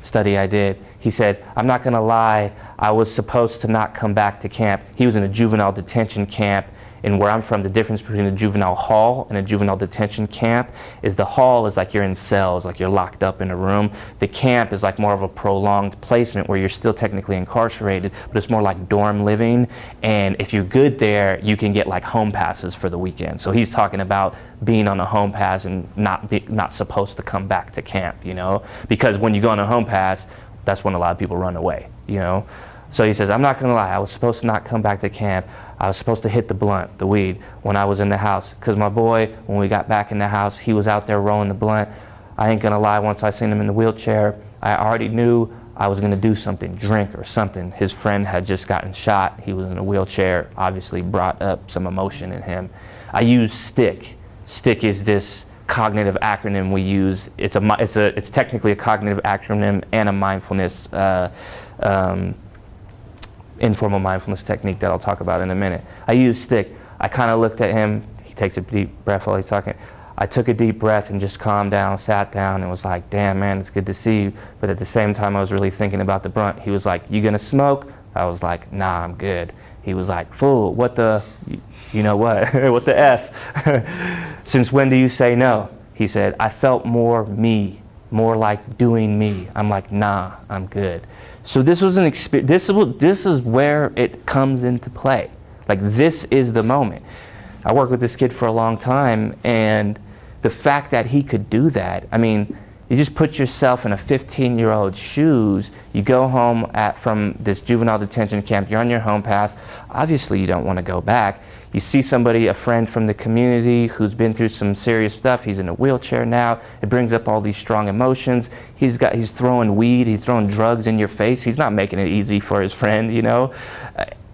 study I did. He said, I'm not gonna lie, I was supposed to not come back to camp. He was in a juvenile detention camp, and where I'm from, the difference between a juvenile hall and a juvenile detention camp is the hall is like you're in cells, like you're locked up in a room. The camp is like more of a prolonged placement where you're still technically incarcerated, but it's more like dorm living. And if you're good there, you can get like home passes for the weekend. So he's talking about being on a home pass and not supposed to come back to camp, you know? Because when you go on a home pass, that's when a lot of people run away, you know? So he says, I'm not gonna lie, I was supposed to not come back to camp. I was supposed to hit the blunt, the weed, when I was in the house. Because my boy, when we got back in the house, he was out there rolling the blunt. I ain't gonna lie, once I seen him in the wheelchair, I already knew I was gonna do something, drink or something. His friend had just gotten shot. He was in a wheelchair, obviously brought up some emotion in him. I used STICK. STICK is this cognitive acronym we use. It's technically a cognitive acronym and a mindfulness informal mindfulness technique that I'll talk about in a minute. I used STICK. I kind of looked at him. He takes a deep breath while he's talking. I took a deep breath and just calmed down, sat down, and was like, damn, man, it's good to see you. But at the same time, I was really thinking about the blunt. He was like, you gonna smoke? I was like, nah, I'm good. He was like, fool, what the, you know what, what the F? Since when do you say no? He said, I felt more me, more like doing me. I'm like, nah, I'm good. So this was an experience. This is where it comes into play. Like, this is the moment. I worked with this kid for a long time, and the fact that he could do that, I mean, you just put yourself in a 15-year-old's shoes. You go home from this juvenile detention camp. You're on your home pass. Obviously, you don't want to go back. You see somebody, a friend from the community who's been through some serious stuff. He's in a wheelchair now. It brings up all these strong emotions. He's throwing weed. He's throwing drugs in your face. He's not making it easy for his friend, you know.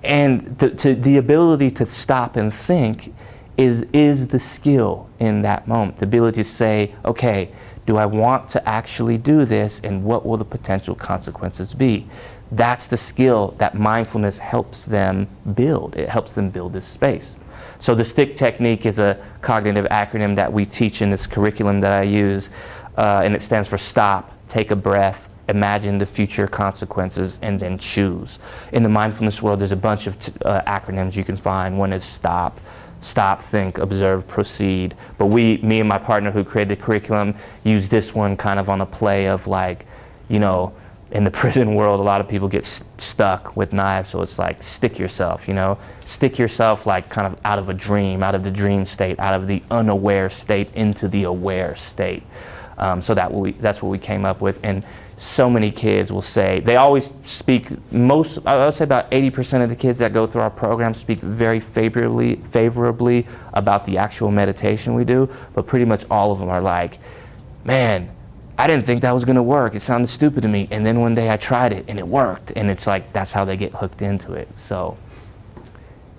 And the ability to stop and think is the skill in that moment. The ability to say, okay, do I want to actually do this, and what will the potential consequences be? That's the skill that mindfulness helps them build. It helps them build this space. So the STICK technique is a cognitive acronym that we teach in this curriculum that I use, and it stands for STOP, take a breath, imagine the future consequences, and then choose. In the mindfulness world, there's a bunch of acronyms you can find. One is STOP. Stop, think, observe, proceed. But me and my partner who created the curriculum use this one kind of on a play of, like, you know, in the prison world, a lot of people get stuck with knives, so it's like, stick yourself, you know? Stick yourself, like, kind of out of a dream, out of the dream state, out of the unaware state into the aware state. So that's what we came up with. And so many kids will say, they always speak, I would say about 80% of the kids that go through our program speak very favorably about the actual meditation we do, but pretty much all of them are like, man, I didn't think that was gonna work. It sounded stupid to me. And then one day I tried it and it worked. And it's like, that's how they get hooked into it. So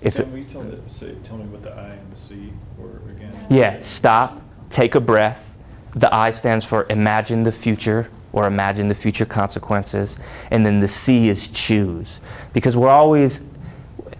it's Sam, will you tell me what the I and the C were again? Yeah, stop, take a breath. The I stands for imagine the future, or imagine the future consequences. And then the C is choose. Because we're always,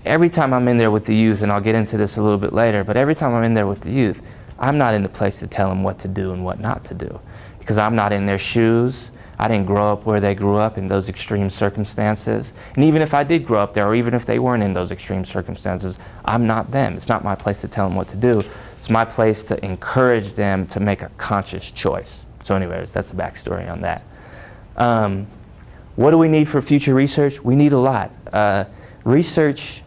every time I'm in there with the youth, and I'll get into this a little bit later, but every time I'm in there with the youth, I'm not in the place to tell them what to do and what not to do. because I'm not in their shoes. I didn't grow up where they grew up in those extreme circumstances. And even if I did grow up there, or even if they weren't in those extreme circumstances, I'm not them. It's not my place to tell them what to do. It's my place to encourage them to make a conscious choice. So anyways, that's the backstory on that. What do we need for future research? We need a lot. Research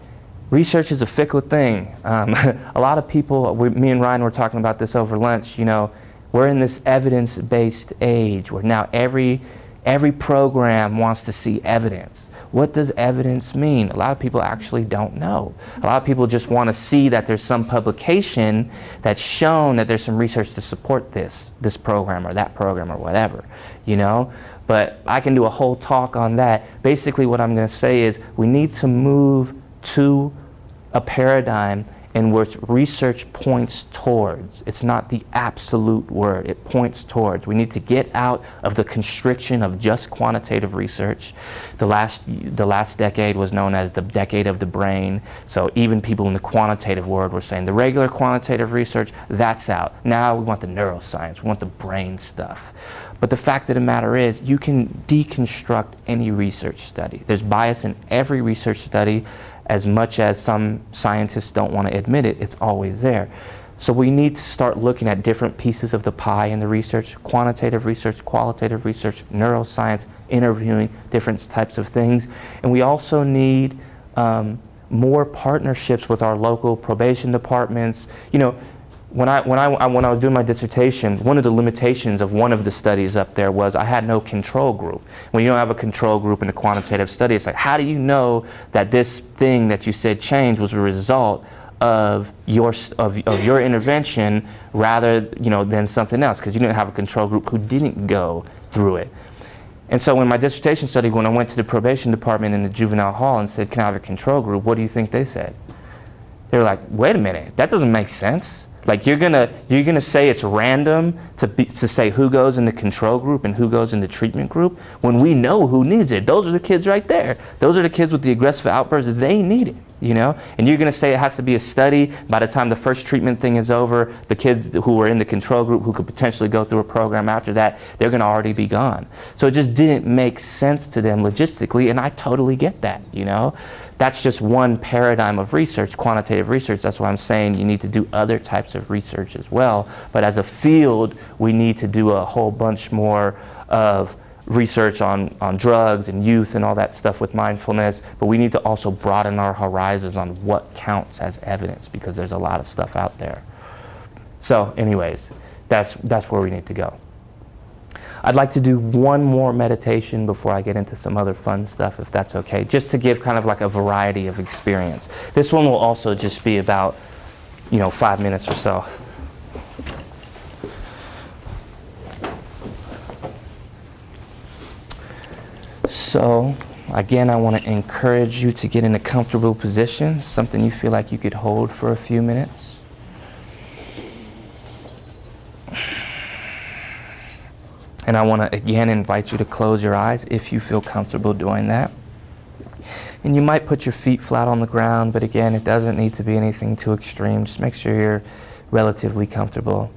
is a fickle thing. A lot of people, me and Ryan were talking about this over lunch, you know, we're in this evidence-based age where now every program wants to see evidence. What does evidence mean? A lot of people actually don't know. A lot of people just want to see that there's some publication that's shown that there's some research to support this program or that program or whatever, you know? But I can do a whole talk on that. Basically what I'm going to say is we need to move to a paradigm in which research points towards. It's not the absolute word, it points towards. We need to get out of the constriction of just quantitative research. The last decade was known as the decade of the brain, so even people in the quantitative world were saying the regular quantitative research, that's out. Now we want the neuroscience, we want the brain stuff. But the fact of the matter is, you can deconstruct any research study. There's bias in every research study. As much as some scientists don't want to admit it, it's always there. So we need to start looking at different pieces of the pie in the research, quantitative research, qualitative research, neuroscience, interviewing, different types of things. And we also need more partnerships with our local probation departments. You know, when I was doing my dissertation, one of the limitations of one of the studies up there was I had no control group. When you don't have a control group in a quantitative study, it's like, how do you know that this thing that you said changed was a result of your intervention rather, you know, than something else? Because you didn't have a control group who didn't go through it. And so in my dissertation study, when I went to the probation department in the juvenile hall and said, can I have a control group? What do you think they said? They were like, wait a minute, that doesn't make sense. Like you're gonna say it's random to say who goes in the control group and who goes in the treatment group when we know who needs it. Those are the kids right there. Those are the kids with the aggressive outbursts. They need it, you know? And you're gonna say it has to be a study. By the time the first treatment thing is over, the kids who were in the control group who could potentially go through a program after that, they're gonna already be gone. So it just didn't make sense to them logistically, and I totally get that, you know? That's just one paradigm of research, quantitative research. That's why I'm saying you need to do other types of research as well. But as a field, we need to do a whole bunch more of research on drugs and youth and all that stuff with mindfulness. But we need to also broaden our horizons on what counts as evidence, because there's a lot of stuff out there. So anyways, that's where we need to go. I'd like to do one more meditation before I get into some other fun stuff, if that's okay, just to give kind of like a variety of experience. This one will also just be about, 5 minutes or so. So, again, I want to encourage you to get in a comfortable position, something you feel like you could hold for a few minutes. And I want to, again, invite you to close your eyes if you feel comfortable doing that. And you might put your feet flat on the ground, but again, it doesn't need to be anything too extreme. Just make sure you're relatively comfortable.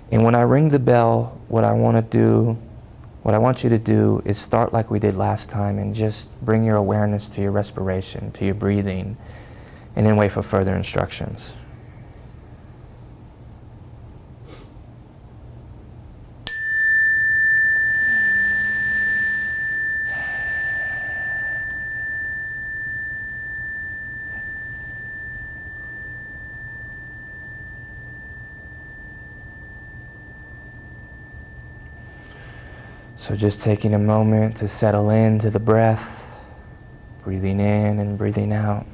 And when I ring the bell, what I want you to do is start like we did last time and just bring your awareness to your respiration, to your breathing, and then wait for further instructions. So just taking a moment to settle into the breath, breathing in and breathing out.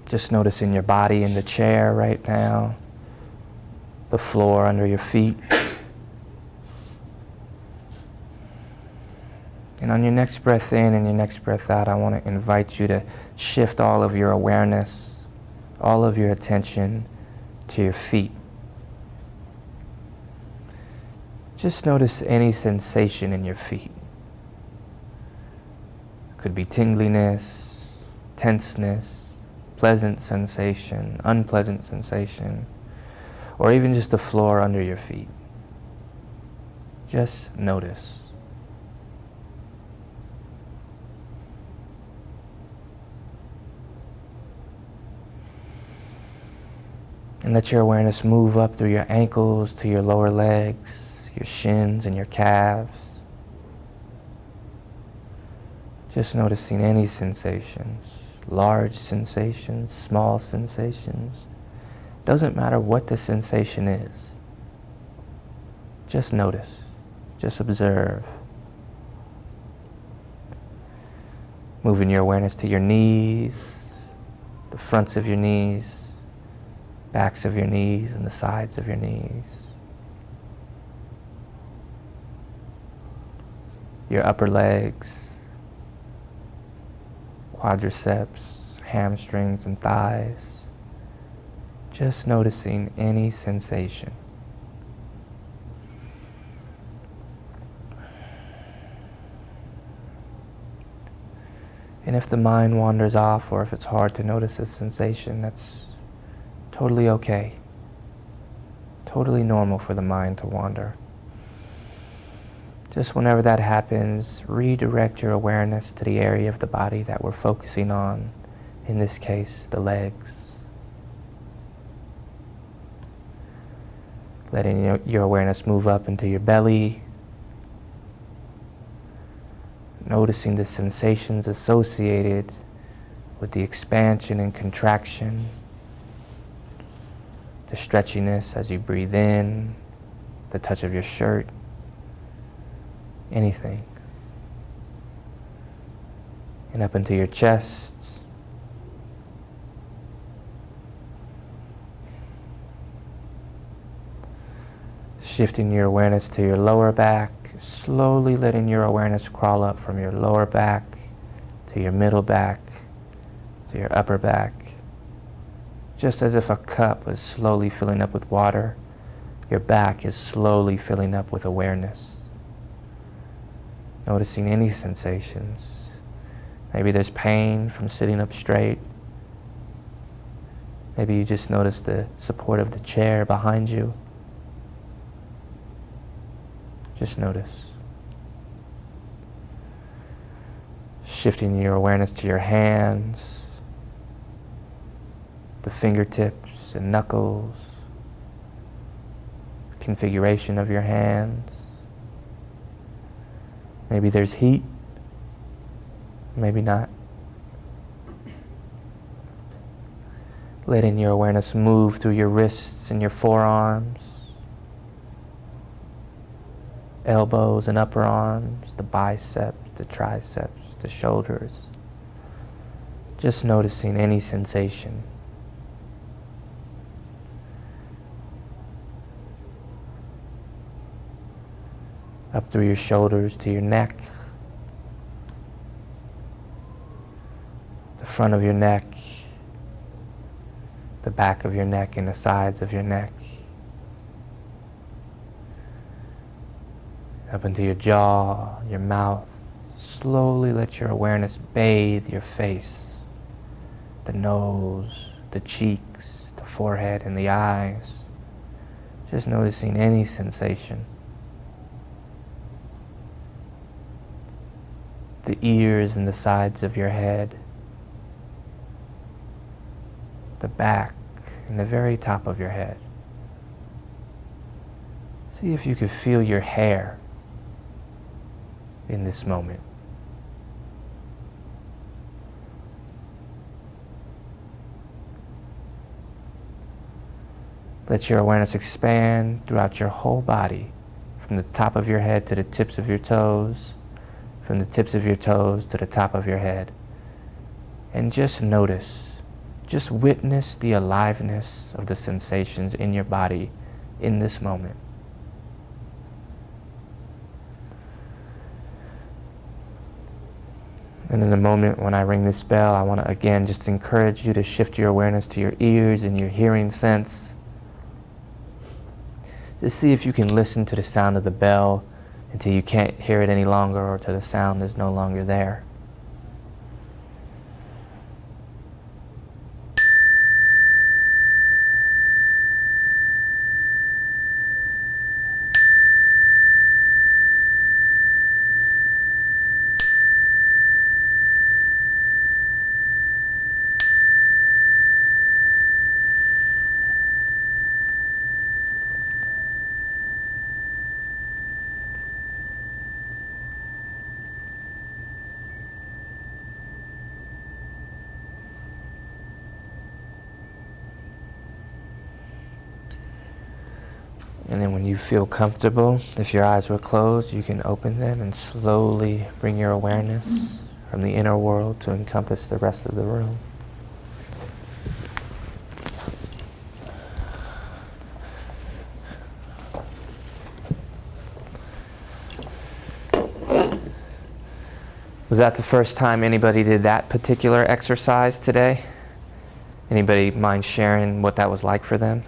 Just noticing your body in the chair right now, the floor under your feet. And on your next breath in and your next breath out, I want to invite you to shift all of your awareness, all of your attention to your feet. Just notice any sensation in your feet. Could be tingliness, tenseness, pleasant sensation, unpleasant sensation, or even just the floor under your feet. Just notice. And let your awareness move up through your ankles to your lower legs, your shins and your calves. Just noticing any sensations, large sensations, small sensations. Doesn't matter what the sensation is. Just notice, just observe. Moving your awareness to your knees, the fronts of your knees, backs of your knees, and the sides of your knees. Your upper legs, quadriceps, hamstrings, and thighs. Just noticing any sensation. And if the mind wanders off, or if it's hard to notice a sensation, that's totally okay. Totally normal for the mind to wander. Just whenever that happens, redirect your awareness to the area of the body that we're focusing on, in this case, the legs. Letting your awareness move up into your belly, noticing the sensations associated with the expansion and contraction, the stretchiness as you breathe in, the touch of your shirt, anything. And up into your chest. Shifting your awareness to your lower back, slowly letting your awareness crawl up from your lower back to your middle back to your upper back. Just as if a cup is slowly filling up with water, your back is slowly filling up with awareness. Noticing any sensations. Maybe there's pain from sitting up straight. Maybe you just notice the support of the chair behind you. Just notice. Shifting your awareness to your hands, the fingertips and knuckles, configuration of your hands. Maybe there's heat, maybe not. Letting your awareness move through your wrists and your forearms, elbows and upper arms, the biceps, the triceps, the shoulders. Just noticing any sensation. Up through your shoulders to your neck, the front of your neck, the back of your neck and the sides of your neck. Up into your jaw, your mouth. Slowly let your awareness bathe your face, the nose, the cheeks, the forehead, and the eyes. Just noticing any sensation. The ears and the sides of your head, the back and the very top of your head. See if you could feel your hair in this moment. Let your awareness expand throughout your whole body, from the top of your head to the tips of your toes, from the tips of your toes to the top of your head. And just notice, just witness the aliveness of the sensations in your body in this moment. And in a moment when I ring this bell, I want to again just encourage you to shift your awareness to your ears and your hearing sense. Just see if you can listen to the sound of the bell until you can't hear it any longer, or till the sound is no longer there. And then when you feel comfortable, if your eyes were closed, you can open them and slowly bring your awareness from the inner world to encompass the rest of the room. Was that the first time anybody did that particular exercise today? Anybody mind sharing what that was like for them?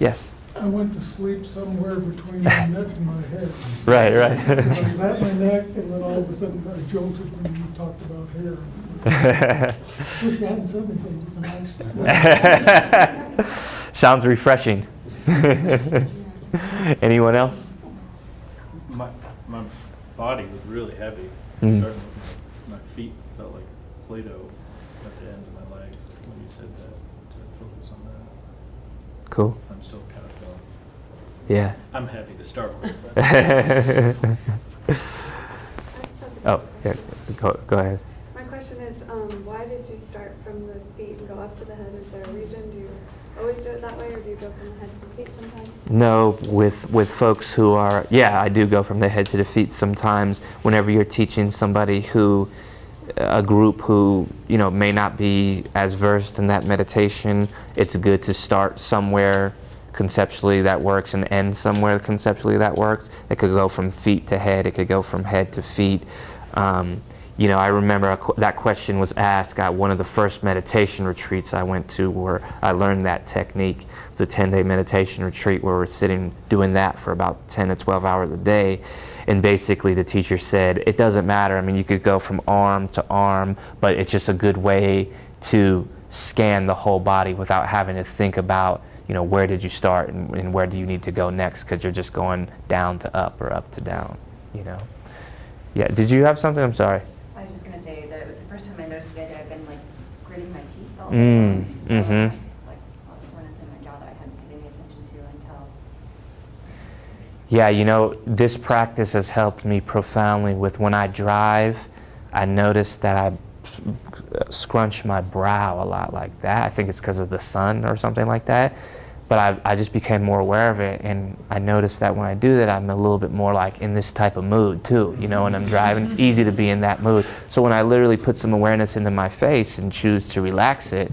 Yes? I went to sleep somewhere between my neck and my head. Right. I was at my neck, and then all of a sudden I jolted when you talked about hair. Wish you hadn't said anything. It was nice. Sounds refreshing. Anyone else? My body was really heavy. Mm. Starting with my feet felt like Play-Doh at the ends of my legs when you said that, to focus on that. Cool. I'm still kind of feeling. Yeah. I'm happy to start with. Oh, yeah. Go ahead. My question is, why did you start from the feet and go up to the head? Is there a reason? Do you always do it that way, or do you go from the head to the feet sometimes? No, with folks who are, yeah, I do go from the head to the feet sometimes. Whenever you're teaching somebody who, a group who, may not be as versed in that meditation, it's good to start somewhere conceptually that works and end somewhere conceptually that works. It could go from feet to head. It could go from head to feet. I remember that question was asked at one of the first meditation retreats I went to where I learned that technique. It was a 10-day meditation retreat where we're sitting doing that for about 10 to 12 hours a day. And basically the teacher said, it doesn't matter. I mean, you could go from arm to arm, but it's just a good way to scan the whole body without having to think about, where did you start and where do you need to go next, because you're just going down to up or up to down, Yeah, did you have something? I'm sorry. I was just going to say that it was the first time I noticed it. I've been gritting my teeth all Mm, day. mm-hmm. So, all the soreness in my jaw that I hadn't paid any attention to until. Yeah, this practice has helped me profoundly with when I drive. I notice that I scrunch my brow a lot like that. I think it's because of the sun or something like that. But I just became more aware of it, and I noticed that when I do that, I'm a little bit more in this type of mood too, when I'm driving. It's easy to be in that mood. So when I literally put some awareness into my face and choose to relax it,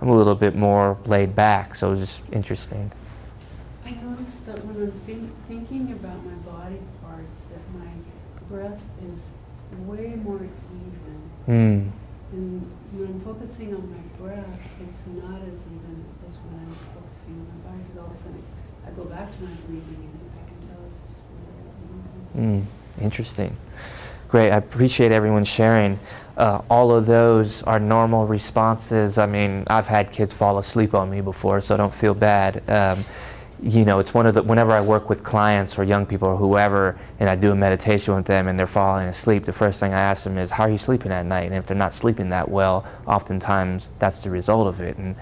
I'm a little bit more laid back. So it was just interesting. I noticed that when I'm thinking about my body parts, that my breath is way more even. Mm. And when I'm focusing on my breath, it's not as even as when I'm focusing on my body. Because all of a sudden I go back to my breathing and I can tell it's just really even. Interesting. Great. I appreciate everyone sharing. All of those are normal responses. I mean, I've had kids fall asleep on me before, so don't feel bad. It's whenever I work with clients or young people or whoever, and I do a meditation with them and they're falling asleep, the first thing I ask them is, how are you sleeping at night? And if they're not sleeping that well, oftentimes that's the result of it. And,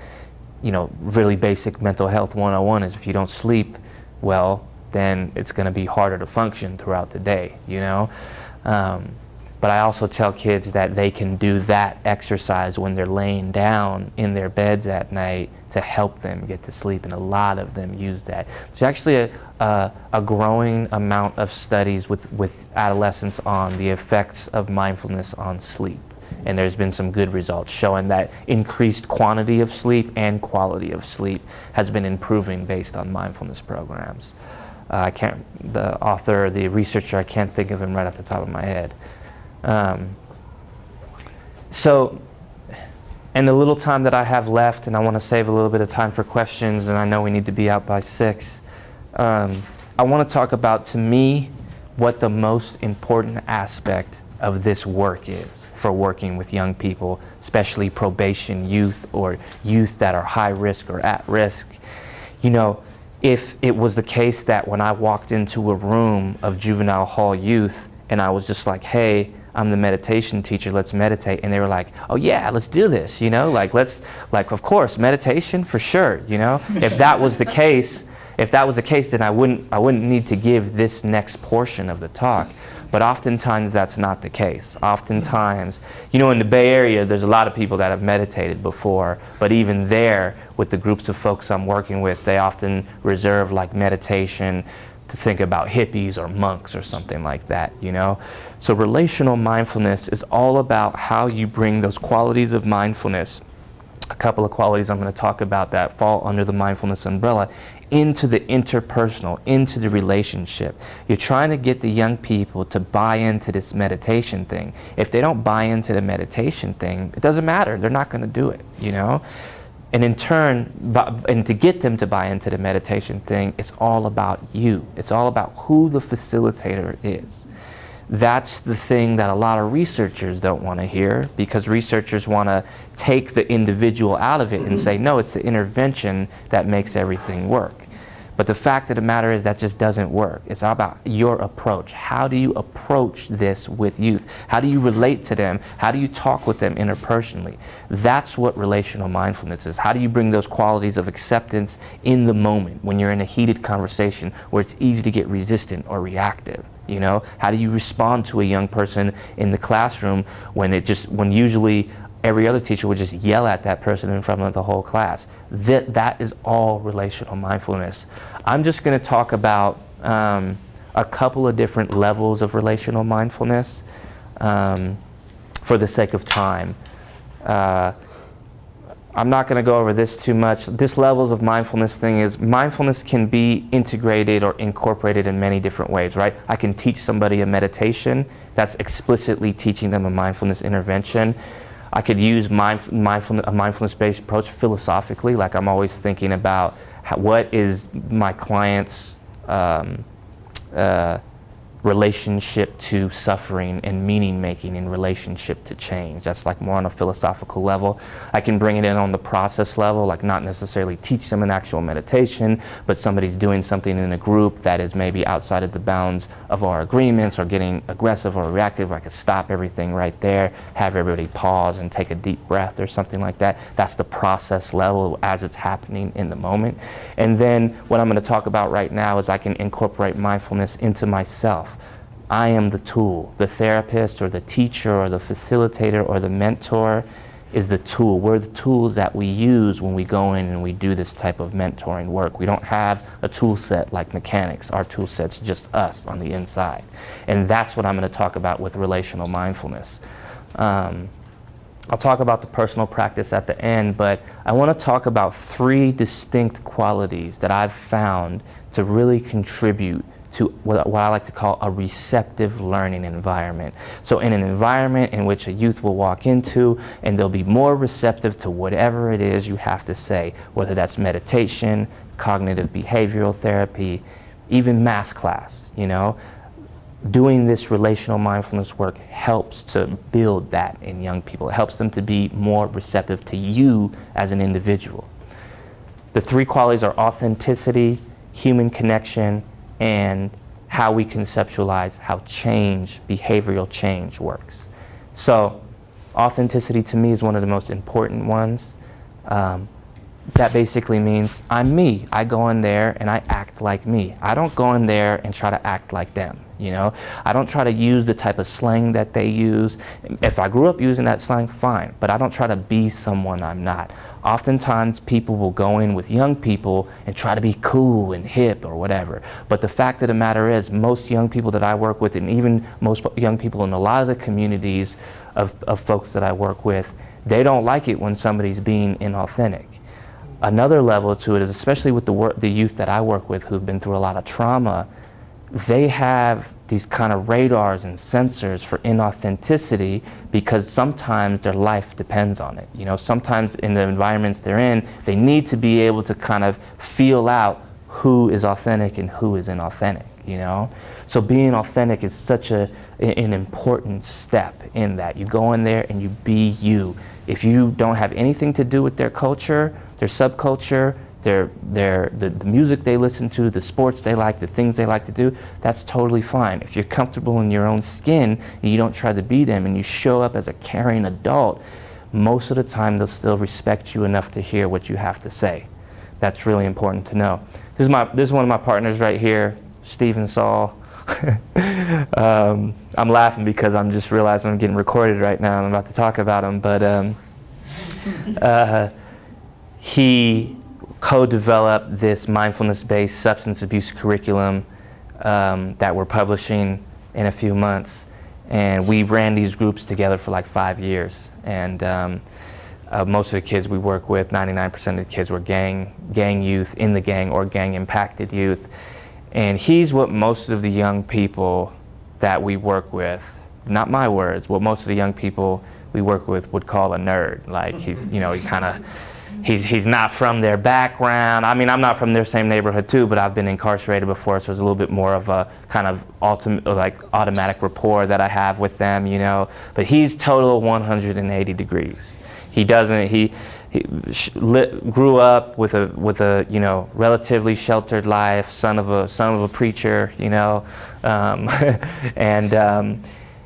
really basic mental health 101 is if you don't sleep well, then it's going to be harder to function throughout the day, But I also tell kids that they can do that exercise when they're laying down in their beds at night to help them get to sleep, and a lot of them use that. There's actually a growing amount of studies with adolescents on the effects of mindfulness on sleep, and there's been some good results showing that increased quantity of sleep and quality of sleep has been improving based on mindfulness programs. The author, the researcher, I can't think of him right off the top of my head. And the little time that I have left, and I want to save a little bit of time for questions, and I know we need to be out by 6, I want to talk about, to me, what the most important aspect of this work is for working with young people, especially probation youth or youth that are high risk or at risk. If it was the case that when I walked into a room of juvenile hall youth and I was just like, hey, I'm the meditation teacher, let's meditate. And they were like, oh yeah, let's do this, of course, meditation for sure, If that was the case, then I wouldn't need to give this next portion of the talk. But oftentimes that's not the case. Oftentimes, you know, in the Bay Area, there's a lot of people that have meditated before, but even there, with the groups of folks I'm working with, they often reserve like meditation to think about hippies or monks or something like that, you know? So relational mindfulness is all about how you bring those qualities of mindfulness, a couple of qualities I'm going to talk about that fall under the mindfulness umbrella, into the interpersonal, into the relationship. You're trying to get the young people to buy into this meditation thing. If they don't buy into the meditation thing, it doesn't matter. They're not going to do it, you know? And in turn, and to get them to buy into the meditation thing, it's all about you. It's all about who the facilitator is. That's the thing that a lot of researchers don't want to hear, because researchers want to take the individual out of it and say, no, it's the intervention that makes everything work. But the fact of the matter is that just doesn't work. It's all about your approach. How do you approach this with youth? How do you relate to them? How do you talk with them interpersonally? That's what relational mindfulness is. How do you bring those qualities of acceptance in the moment when you're in a heated conversation where it's easy to get resistant or reactive? You know, how do you respond to a young person in the classroom when usually every other teacher would just yell at that person in front of the whole class? That is all relational mindfulness. I'm just going to talk about a couple of different levels of relational mindfulness for the sake of time. I'm not going to go over this too much. This levels of mindfulness thing is, mindfulness can be integrated or incorporated in many different ways, right? I can teach somebody a meditation. That's explicitly teaching them a mindfulness intervention. I could use a mindfulness-based approach philosophically, like I'm always thinking about what is my client's relationship to suffering and meaning making in relationship to change. That's like more on a philosophical level. I can bring it in on the process level, like not necessarily teach them an actual meditation, but somebody's doing something in a group that is maybe outside of the bounds of our agreements or getting aggressive or reactive. I could stop everything right there, have everybody pause and take a deep breath or something like that. That's the process level as it's happening in the moment. And then what I'm going to talk about right now is I can incorporate mindfulness into myself. I am the tool. The therapist or the teacher or the facilitator or the mentor is the tool. We're the tools that we use when we go in and we do this type of mentoring work. We don't have a tool set like mechanics. Our tool set's just us on the inside. And that's what I'm going to talk about with relational mindfulness. I'll talk about the personal practice at the end, but I want to talk about 3 distinct qualities that I've found to really contribute to what I like to call a receptive learning environment. So in an environment in which a youth will walk into and they'll be more receptive to whatever it is you have to say, whether that's meditation, cognitive behavioral therapy, even math class, you know. Doing this relational mindfulness work helps to build that in young people. It helps them to be more receptive to you as an individual. The 3 qualities are authenticity, human connection, and how we conceptualize how change, behavioral change works. So authenticity to me is one of the most important ones. That basically means I'm me. I go in there and I act like me. I don't go in there and try to act like them, you know? I don't try to use the type of slang that they use. If I grew up using that slang, fine, but I don't try to be someone I'm not. Oftentimes people will go in with young people and try to be cool and hip or whatever. But the fact of the matter is, most young people that I work with, and even most young people in a lot of the communities of folks that I work with, they don't like it when somebody's being inauthentic. Another level to it is, especially with the youth that I work with who've been through a lot of trauma, they have these kind of radars and sensors for inauthenticity because sometimes their life depends on it. You know, sometimes in the environments they're in, they need to be able to kind of feel out who is authentic and who is inauthentic, you know? So being authentic is such an important step in that. You go in there and you be you. If you don't have anything to do with their culture, their subculture, the music they listen to, the sports they like, the things they like to do, that's totally fine. If you're comfortable in your own skin and you don't try to be them and you show up as a caring adult, most of the time they'll still respect you enough to hear what you have to say. That's really important to know. This is one of my partners right here, Stephen Saul. I'm laughing because I'm just realizing I'm getting recorded right now and I'm about to talk about him. But he co-developed this mindfulness-based substance abuse curriculum that we're publishing in a few months. And we ran these groups together for like 5 years. And most of the kids we work with, 99% of the kids were gang youth, in the gang or gang-impacted youth. And he's what most of the young people that we work with, not my words, what most of the young people we work with would call a nerd. Like he's, you know, he's not from their background. I mean, I'm not from their same neighborhood too, but I've been incarcerated before, so there's a little bit more of a kind of automatic rapport that I have with them, you know. But he's total 180 degrees. He doesn't. He grew up with a you know, relatively sheltered life, son of a preacher, you know, and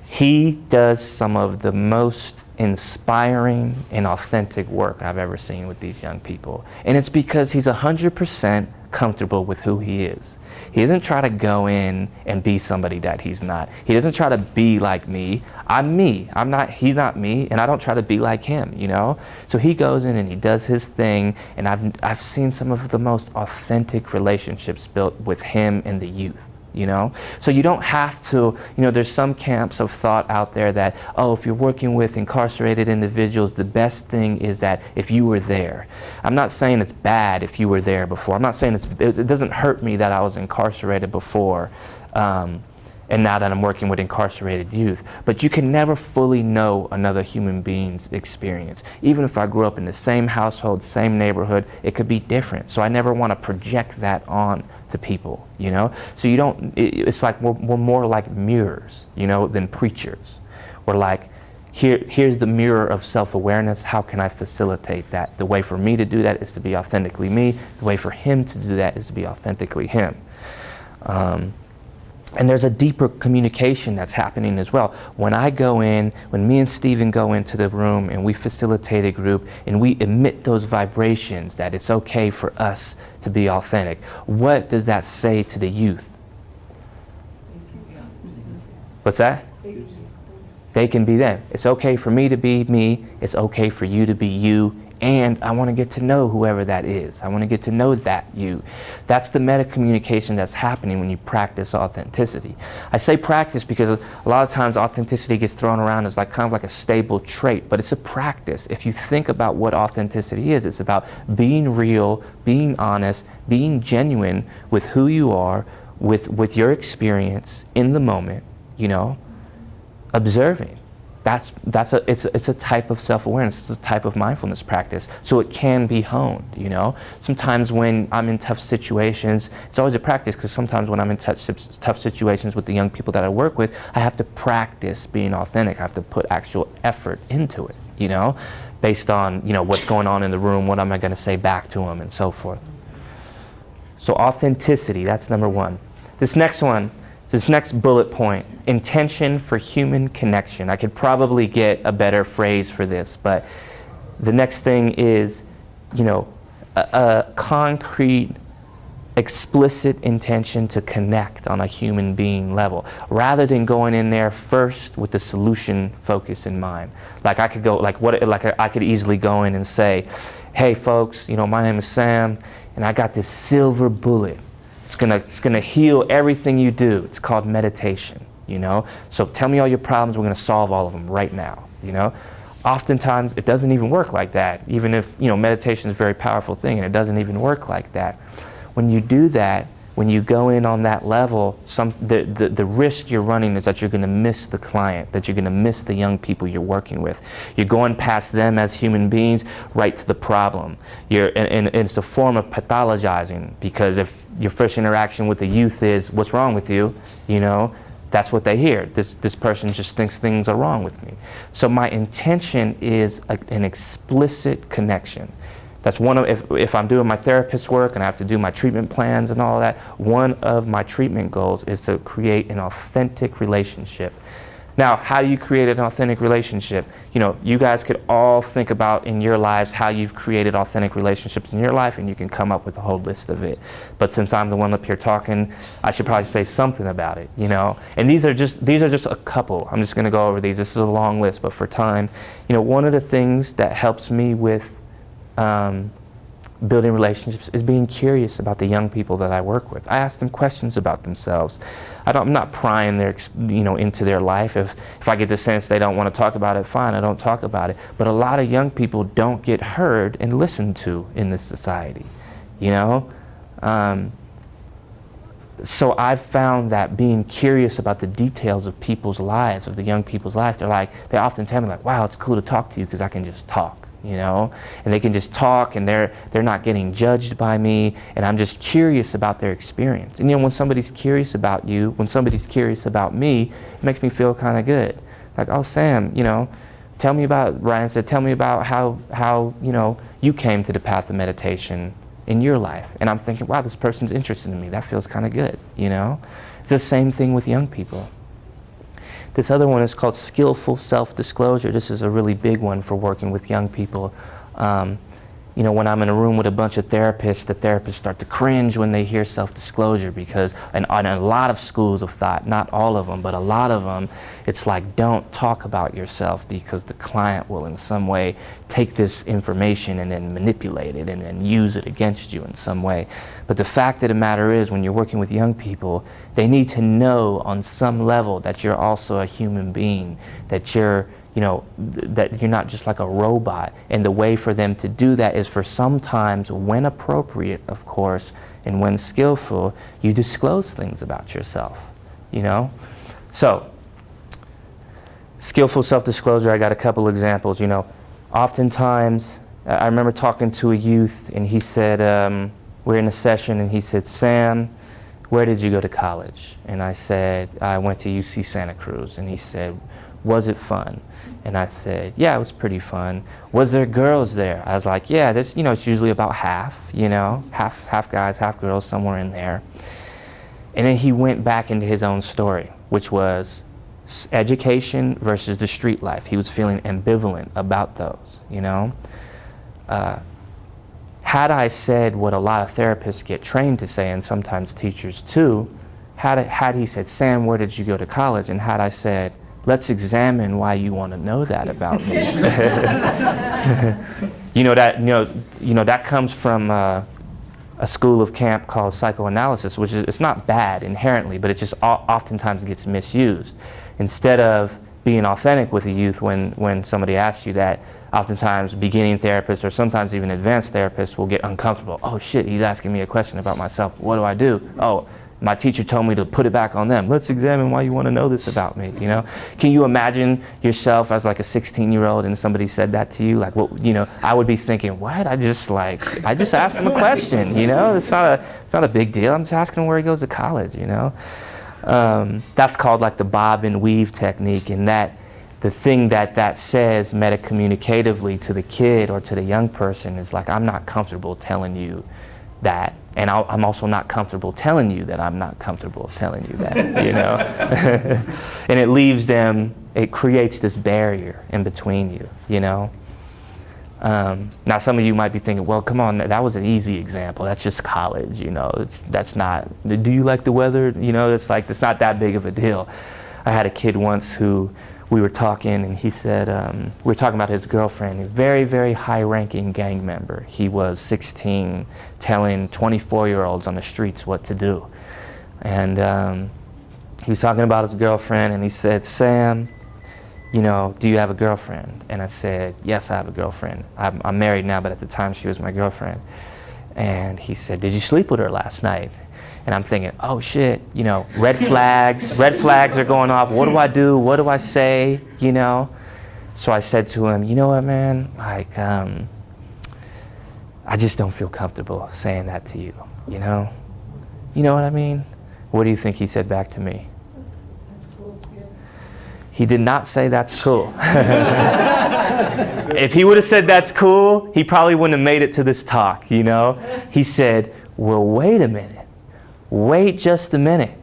he does some of the most inspiring and authentic work I've ever seen with these young people. And it's because he's 100% comfortable with who he is. He doesn't try to go in and be somebody that he's not. He doesn't try to be like me. I'm me. I'm not, he's not me, and I don't try to be like him, you know? So he goes in and he does his thing, and I've seen some of the most authentic relationships built with him and the youth. You know, so you don't have to, you know, there's some camps of thought out there that, oh, if you're working with incarcerated individuals, the best thing is that if you were there. I'm not saying it's bad if you were there before. I'm not saying it doesn't hurt me that I was incarcerated before, and now that I'm working with incarcerated youth. But you can never fully know another human being's experience. Even if I grew up in the same household, same neighborhood, it could be different. So I never want to project that on to people, you know? So you don't, it's like we're more like mirrors, you know, than preachers. We're like, here's the mirror of self-awareness. How can I facilitate that? The way for me to do that is to be authentically me. The way for him to do that is to be authentically him. And there's a deeper communication that's happening as well. When I go in, when me and Stephen go into the room and we facilitate a group and we emit those vibrations that it's okay for us to be authentic, what does that say to the youth? What's that? They can be them. It's okay for me to be me. It's okay for you to be you. And I want to get to know whoever that is. I want to get to know that you. That's the meta-communication that's happening when you practice authenticity. I say practice because a lot of times authenticity gets thrown around as like kind of like a stable trait, but it's a practice. If you think about what authenticity is, it's about being real, being honest, being genuine with who you are, with your experience in the moment, you know, observing. It's a type of self-awareness. It's a type of mindfulness practice. So it can be honed, you know. Sometimes when I'm in tough situations, it's always a practice because sometimes when I'm in tough situations with the young people that I work with, I have to practice being authentic. I have to put actual effort into it, you know, based on, you know, what's going on in the room, what am I going to say back to them, and so forth. So authenticity, that's number one. This next bullet point, intention for human connection. I could probably get a better phrase for this, but the next thing is, you know, a concrete, explicit intention to connect on a human being level, rather than going in there first with the solution focus in mind. Like I could go, I could easily go in and say, hey folks, you know, my name is Sam, and I got this silver bullet. It's gonna heal everything you do. It's called meditation, you know? So tell me all your problems, we're gonna solve all of them right now, you know? Oftentimes it doesn't even work like that, even if, you know, meditation is a very powerful thing, and it doesn't even work like that. When you do that, when you go in on that level, the risk you're running is that you're gonna miss the client, that you're gonna miss the young people you're working with. You're going past them as human beings right to the problem. And it's a form of pathologizing, because if your first interaction with the youth is, what's wrong with you, you know, that's what they hear. This person just thinks things are wrong with me. So my intention is an explicit connection. That's one of, if I'm doing my therapist work and I have to do my treatment plans and all that, one of my treatment goals is to create an authentic relationship Now, how do you create an authentic relationship? You know, you guys could all think about in your lives how you've created authentic relationships in your life, and you can come up with a whole list of it. But since I'm the one up here talking, I should probably say something about it, you know? And these are just a couple. I'm just gonna go over these. This is a long list, but for time, you know, one of the things that helps me with building relationships is being curious about the young people that I work with. I ask them questions about themselves. I'm not prying into their life. If I get the sense they don't want to talk about it, fine, I don't talk about it. But a lot of young people don't get heard and listened to in this society, you know? So I've found that being curious about the details of people's lives, of the young people's lives, they often tell me like, wow, it's cool to talk to you because I can just talk. You know, and they can just talk, and they're not getting judged by me, and I'm just curious about their experience. And you know, when somebody's curious about you, when somebody's curious about me, it makes me feel kind of good. Like, oh, Sam, you know, Ryan said, tell me about how you know, you came to the path of meditation in your life. And I'm thinking, wow, this person's interested in me. That feels kind of good, you know? It's the same thing with young people. This other one is called skillful self-disclosure. This is a really big one for working with young people. You know, when I'm in a room with a bunch of therapists, the therapists start to cringe when they hear self-disclosure because, and a lot of schools of thought, not all of them, but a lot of them, it's like, don't talk about yourself because the client will in some way take this information and then manipulate it and then use it against you in some way. But the fact of the matter is, when you're working with young people, they need to know on some level that you're also a human being, that you're that you're not just like a robot. And the way for them to do that is for sometimes, when appropriate, of course, and when skillful, you disclose things about yourself, you know? So, skillful self-disclosure, I got a couple examples, you know. Oftentimes, I remember talking to a youth, and he said, we're in a session, and he said, Sam, where did you go to college? And I said, I went to UC Santa Cruz. And he said, was it fun? And I said, yeah, it was pretty fun. Was there girls there? I was like, yeah, there's, you know, it's usually about half, you know, half guys, half girls, somewhere in there. And then he went back into his own story, which was education versus the street life. He was feeling ambivalent about those, you know. Had I said what a lot of therapists get trained to say, and sometimes teachers too, had he said, Sam, where did you go to college? And had I said, let's examine why you want to know that about me. That comes from a school of camp called psychoanalysis, which is, it's not bad inherently, but it just oftentimes gets misused. Instead of being authentic with the youth when somebody asks you that, oftentimes beginning therapists or sometimes even advanced therapists will get uncomfortable. Oh shit, he's asking me a question about myself. What do I do? Oh, my teacher told me to put it back on them. Let's examine why you want to know this about me, you know? Can you imagine yourself as like a 16-year-old and somebody said that to you? Like, what, you know, I would be thinking, what? I just asked him a question, you know? It's not a big deal. I'm just asking him where he goes to college, you know? That's called like the bob and weave technique, and that the thing that says metacommunicatively to the kid or to the young person is like, I'm not comfortable telling you that. And I'm also not comfortable telling you that I'm not comfortable telling you that, you know? And it leaves them, it creates this barrier in between you, you know? Now some of you might be thinking, well, come on, that was an easy example. That's just college, you know? That's not, do you like the weather? You know, it's like, it's not that big of a deal. I had a kid once who, we were talking, and he said, we were talking about his girlfriend, a very, very high-ranking gang member. He was 16, telling 24-year-olds on the streets what to do. And he was talking about his girlfriend, and he said, Sam, you know, do you have a girlfriend? And I said, yes, I have a girlfriend. I'm married now, but at the time she was my girlfriend. And he said, did you sleep with her last night? And I'm thinking, oh shit, you know, red flags are going off. What do I do? What do I say? You know? So I said to him, you know what, man? Like, I just don't feel comfortable saying that to you, you know? You know what I mean? What do you think he said back to me? That's cool, yeah. He did not say that's cool. If he would have said that's cool, he probably wouldn't have made it to this talk, you know? He said, well, wait a minute. Wait just a minute.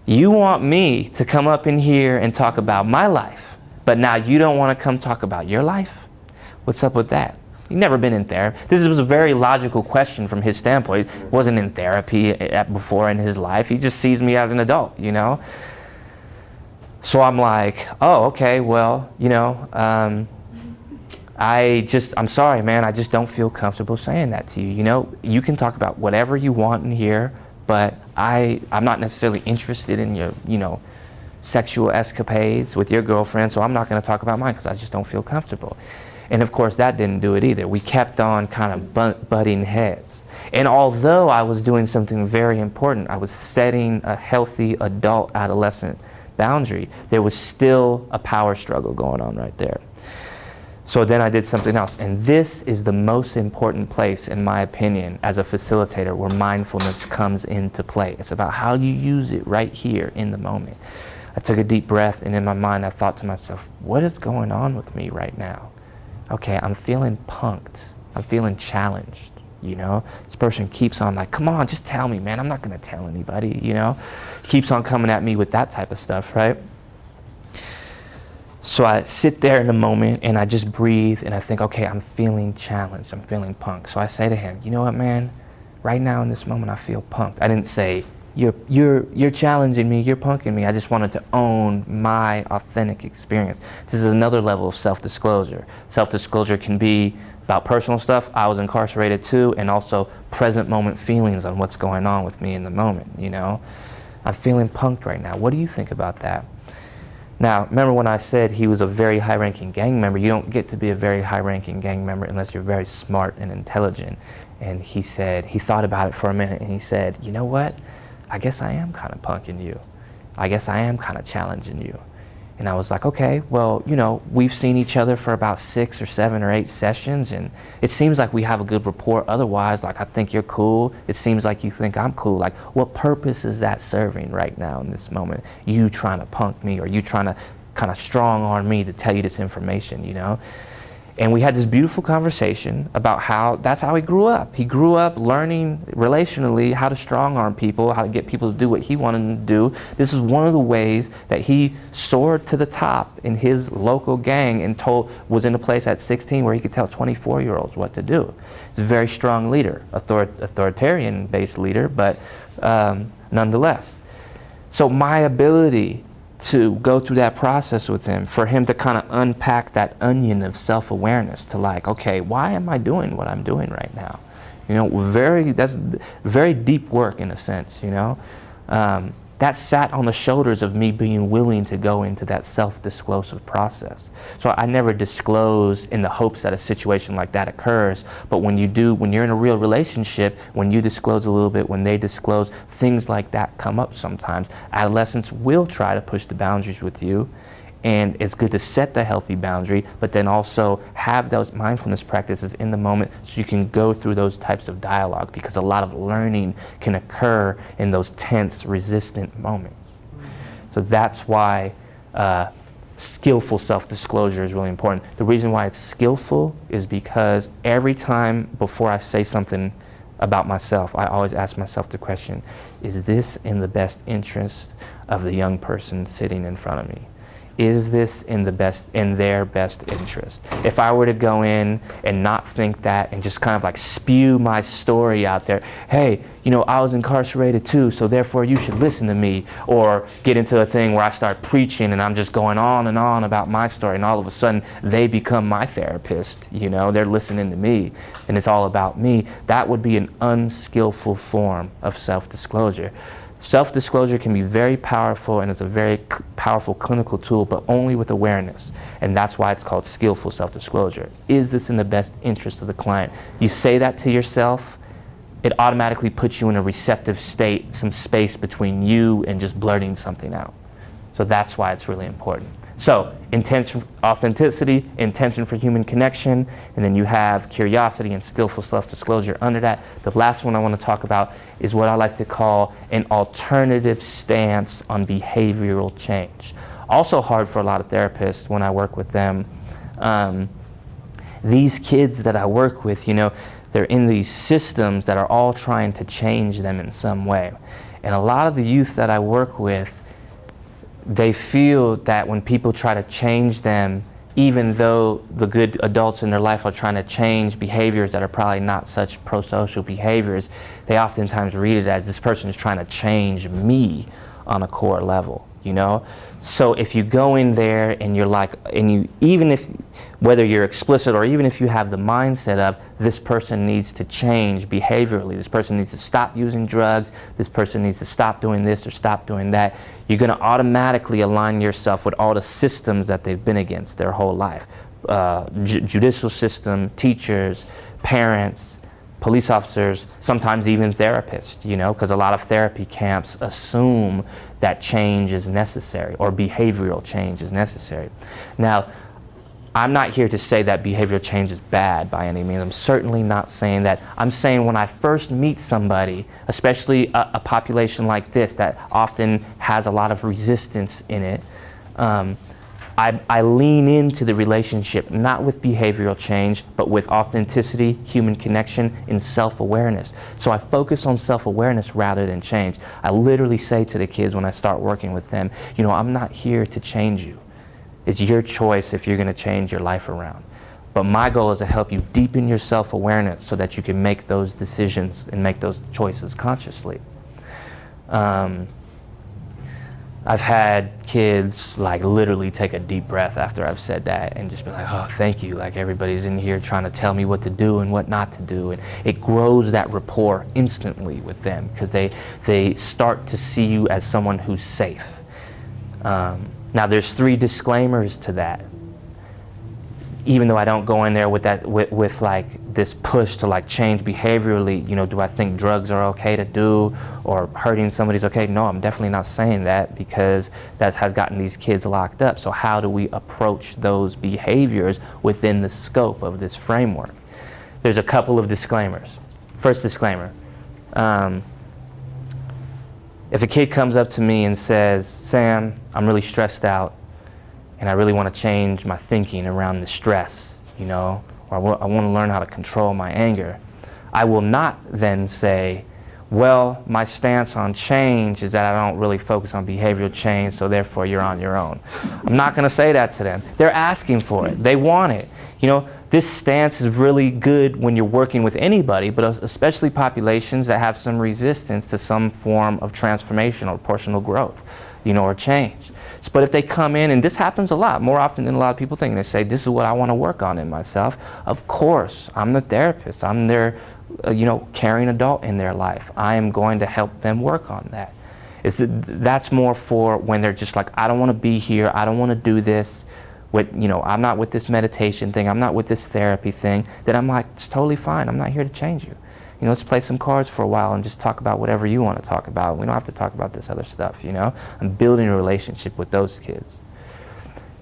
You want me to come up in here and talk about my life, but now you don't want to come talk about your life? What's up with that? You've never been in therapy. This was a very logical question from his standpoint. He wasn't in therapy before in his life. He just sees me as an adult, you know? So I'm like, oh, okay, well, you know, I'm sorry, man, I just don't feel comfortable saying that to you. You know, you can talk about whatever you want in here, but I'm not necessarily interested in your, you know, sexual escapades with your girlfriend, so I'm not going to talk about mine because I just don't feel comfortable. And of course, that didn't do it either. We kept on kind of butting heads. And although I was doing something very important, I was setting a healthy adult adolescent boundary, there was still a power struggle going on right there. So then I did something else. And this is the most important place, in my opinion, as a facilitator, where mindfulness comes into play. It's about how you use it right here in the moment. I took a deep breath, and in my mind, I thought to myself, what is going on with me right now? Okay, I'm feeling punked. I'm feeling challenged, you know? This person keeps on like, come on, just tell me, man. I'm not gonna tell anybody, you know? Keeps on coming at me with that type of stuff, right? So I sit there in a moment and I just breathe and I think, okay, I'm feeling challenged. I'm feeling punked. So I say to him, you know what, man? Right now in this moment, I feel punked. I didn't say, you're challenging me, you're punking me. I just wanted to own my authentic experience. This is another level of self-disclosure. Self-disclosure can be about personal stuff. I was incarcerated too, and also present moment feelings on what's going on with me in the moment, you know? I'm feeling punked right now. What do you think about that? Now, remember when I said he was a very high-ranking gang member? You don't get to be a very high-ranking gang member unless you're very smart and intelligent. And he said, he thought about it for a minute and he said, you know what? I guess I am kind of punking you. I guess I am kind of challenging you. And I was like, okay, well, you know, we've seen each other for about 6 or 7 or 8 sessions, and it seems like we have a good rapport. Otherwise, like, I think you're cool. It seems like you think I'm cool. Like, what purpose is that serving right now in this moment? You trying to punk me, or you trying to kind of strong arm me to tell you this information, you know? And we had this beautiful conversation about how that's how he grew up. He grew up learning relationally how to strong arm people, how to get people to do what he wanted them to do. This is one of the ways that he soared to the top in his local gang and was in a place at 16 where he could tell 24-year-olds what to do. He's a very strong leader, authoritarian-based leader, but nonetheless. So my ability to go through that process with him, for him to kind of unpack that onion of self-awareness to like, okay, why am I doing what I'm doing right now? You know, that's very deep work in a sense, you know. That sat on the shoulders of me being willing to go into that self-disclosive process. So I never disclose in the hopes that a situation like that occurs, but when you do, when you're in a real relationship, when you disclose a little bit, when they disclose, things like that come up sometimes. Adolescents will try to push the boundaries with you, and it's good to set the healthy boundary, but then also have those mindfulness practices in the moment so you can go through those types of dialogue, because a lot of learning can occur in those tense, resistant moments. So that's why skillful self-disclosure is really important. The reason why it's skillful is because every time before I say something about myself, I always ask myself the question, is this in the best interest of the young person sitting in front of me? Is this in their best interest? If I were to go in and not think that and just kind of like spew my story out there, hey, you know, I was incarcerated too, so therefore you should listen to me, or get into a thing where I start preaching and I'm just going on and on about my story, and all of a sudden they become my therapist, you know, they're listening to me and it's all about me, that would be an unskillful form of self-disclosure. Self-disclosure can be very powerful, and it's a very powerful clinical tool, but only with awareness. And that's why it's called skillful self-disclosure. Is this in the best interest of the client? You say that to yourself, it automatically puts you in a receptive state, some space between you and just blurting something out. So that's why it's really important. So, intention, authenticity, intention for human connection, and then you have curiosity and skillful self-disclosure under that. The last one I want to talk about is what I like to call an alternative stance on behavioral change. Also hard for a lot of therapists when I work with them. These kids that I work with, you know, they're in these systems that are all trying to change them in some way. And a lot of the youth that I work with, they feel that when people try to change them, even though the good adults in their life are trying to change behaviors that are probably not such pro-social behaviors, they oftentimes read it as this person is trying to change me on a core level, you know? So if you go in there and you're like, and you, even if, whether you're explicit or even if you have the mindset of this person needs to change behaviorally, this person needs to stop using drugs, this person needs to stop doing this or stop doing that, you're going to automatically align yourself with all the systems that they've been against their whole life. Judicial system, teachers, parents, police officers, sometimes even therapists, you know, because a lot of therapy camps assume that change is necessary or behavioral change is necessary. Now, I'm not here to say that behavioral change is bad by any means. I'm certainly not saying that. I'm saying when I first meet somebody, especially a population like this that often has a lot of resistance in it, I lean into the relationship, not with behavioral change, but with authenticity, human connection, and self-awareness. So I focus on self-awareness rather than change. I literally say to the kids when I start working with them, you know, I'm not here to change you. It's your choice if you're going to change your life around. But my goal is to help you deepen your self-awareness so that you can make those decisions and make those choices consciously. I've had kids like literally take a deep breath after I've said that and just be like, oh, thank you. Like everybody's in here trying to tell me what to do and what not to do. And it grows that rapport instantly with them because they start to see you as someone who's safe. Now there's 3 disclaimers to that. Even though I don't go in there with that, with like this push to like change behaviorally, you know, do I think drugs are okay to do or hurting somebody's okay? No, I'm definitely not saying that because that has gotten these kids locked up. So how do we approach those behaviors within the scope of this framework? There's a couple of disclaimers. First disclaimer, if a kid comes up to me and says, Sam, I'm really stressed out, and I really want to change my thinking around the stress, you know, or I want to learn how to control my anger, I will not then say, well, my stance on change is that I don't really focus on behavioral change, so therefore you're on your own. I'm not going to say that to them. They're asking for it. They want it. You know, this stance is really good when you're working with anybody, but especially populations that have some resistance to some form of transformation or personal growth, you know, or change. But if they come in, and this happens a lot, more often than a lot of people think, and they say, this is what I want to work on in myself. Of course, I'm the therapist. I'm their, you know, caring adult in their life. I am going to help them work on that. That's more for when they're just like, I don't want to be here. I don't want to do this. You know, I'm not with this meditation thing. I'm not with this therapy thing. Then I'm like, it's totally fine. I'm not here to change you. You know, let's play some cards for a while and just talk about whatever you want to talk about. We don't have to talk about this other stuff, you know? I'm building a relationship with those kids.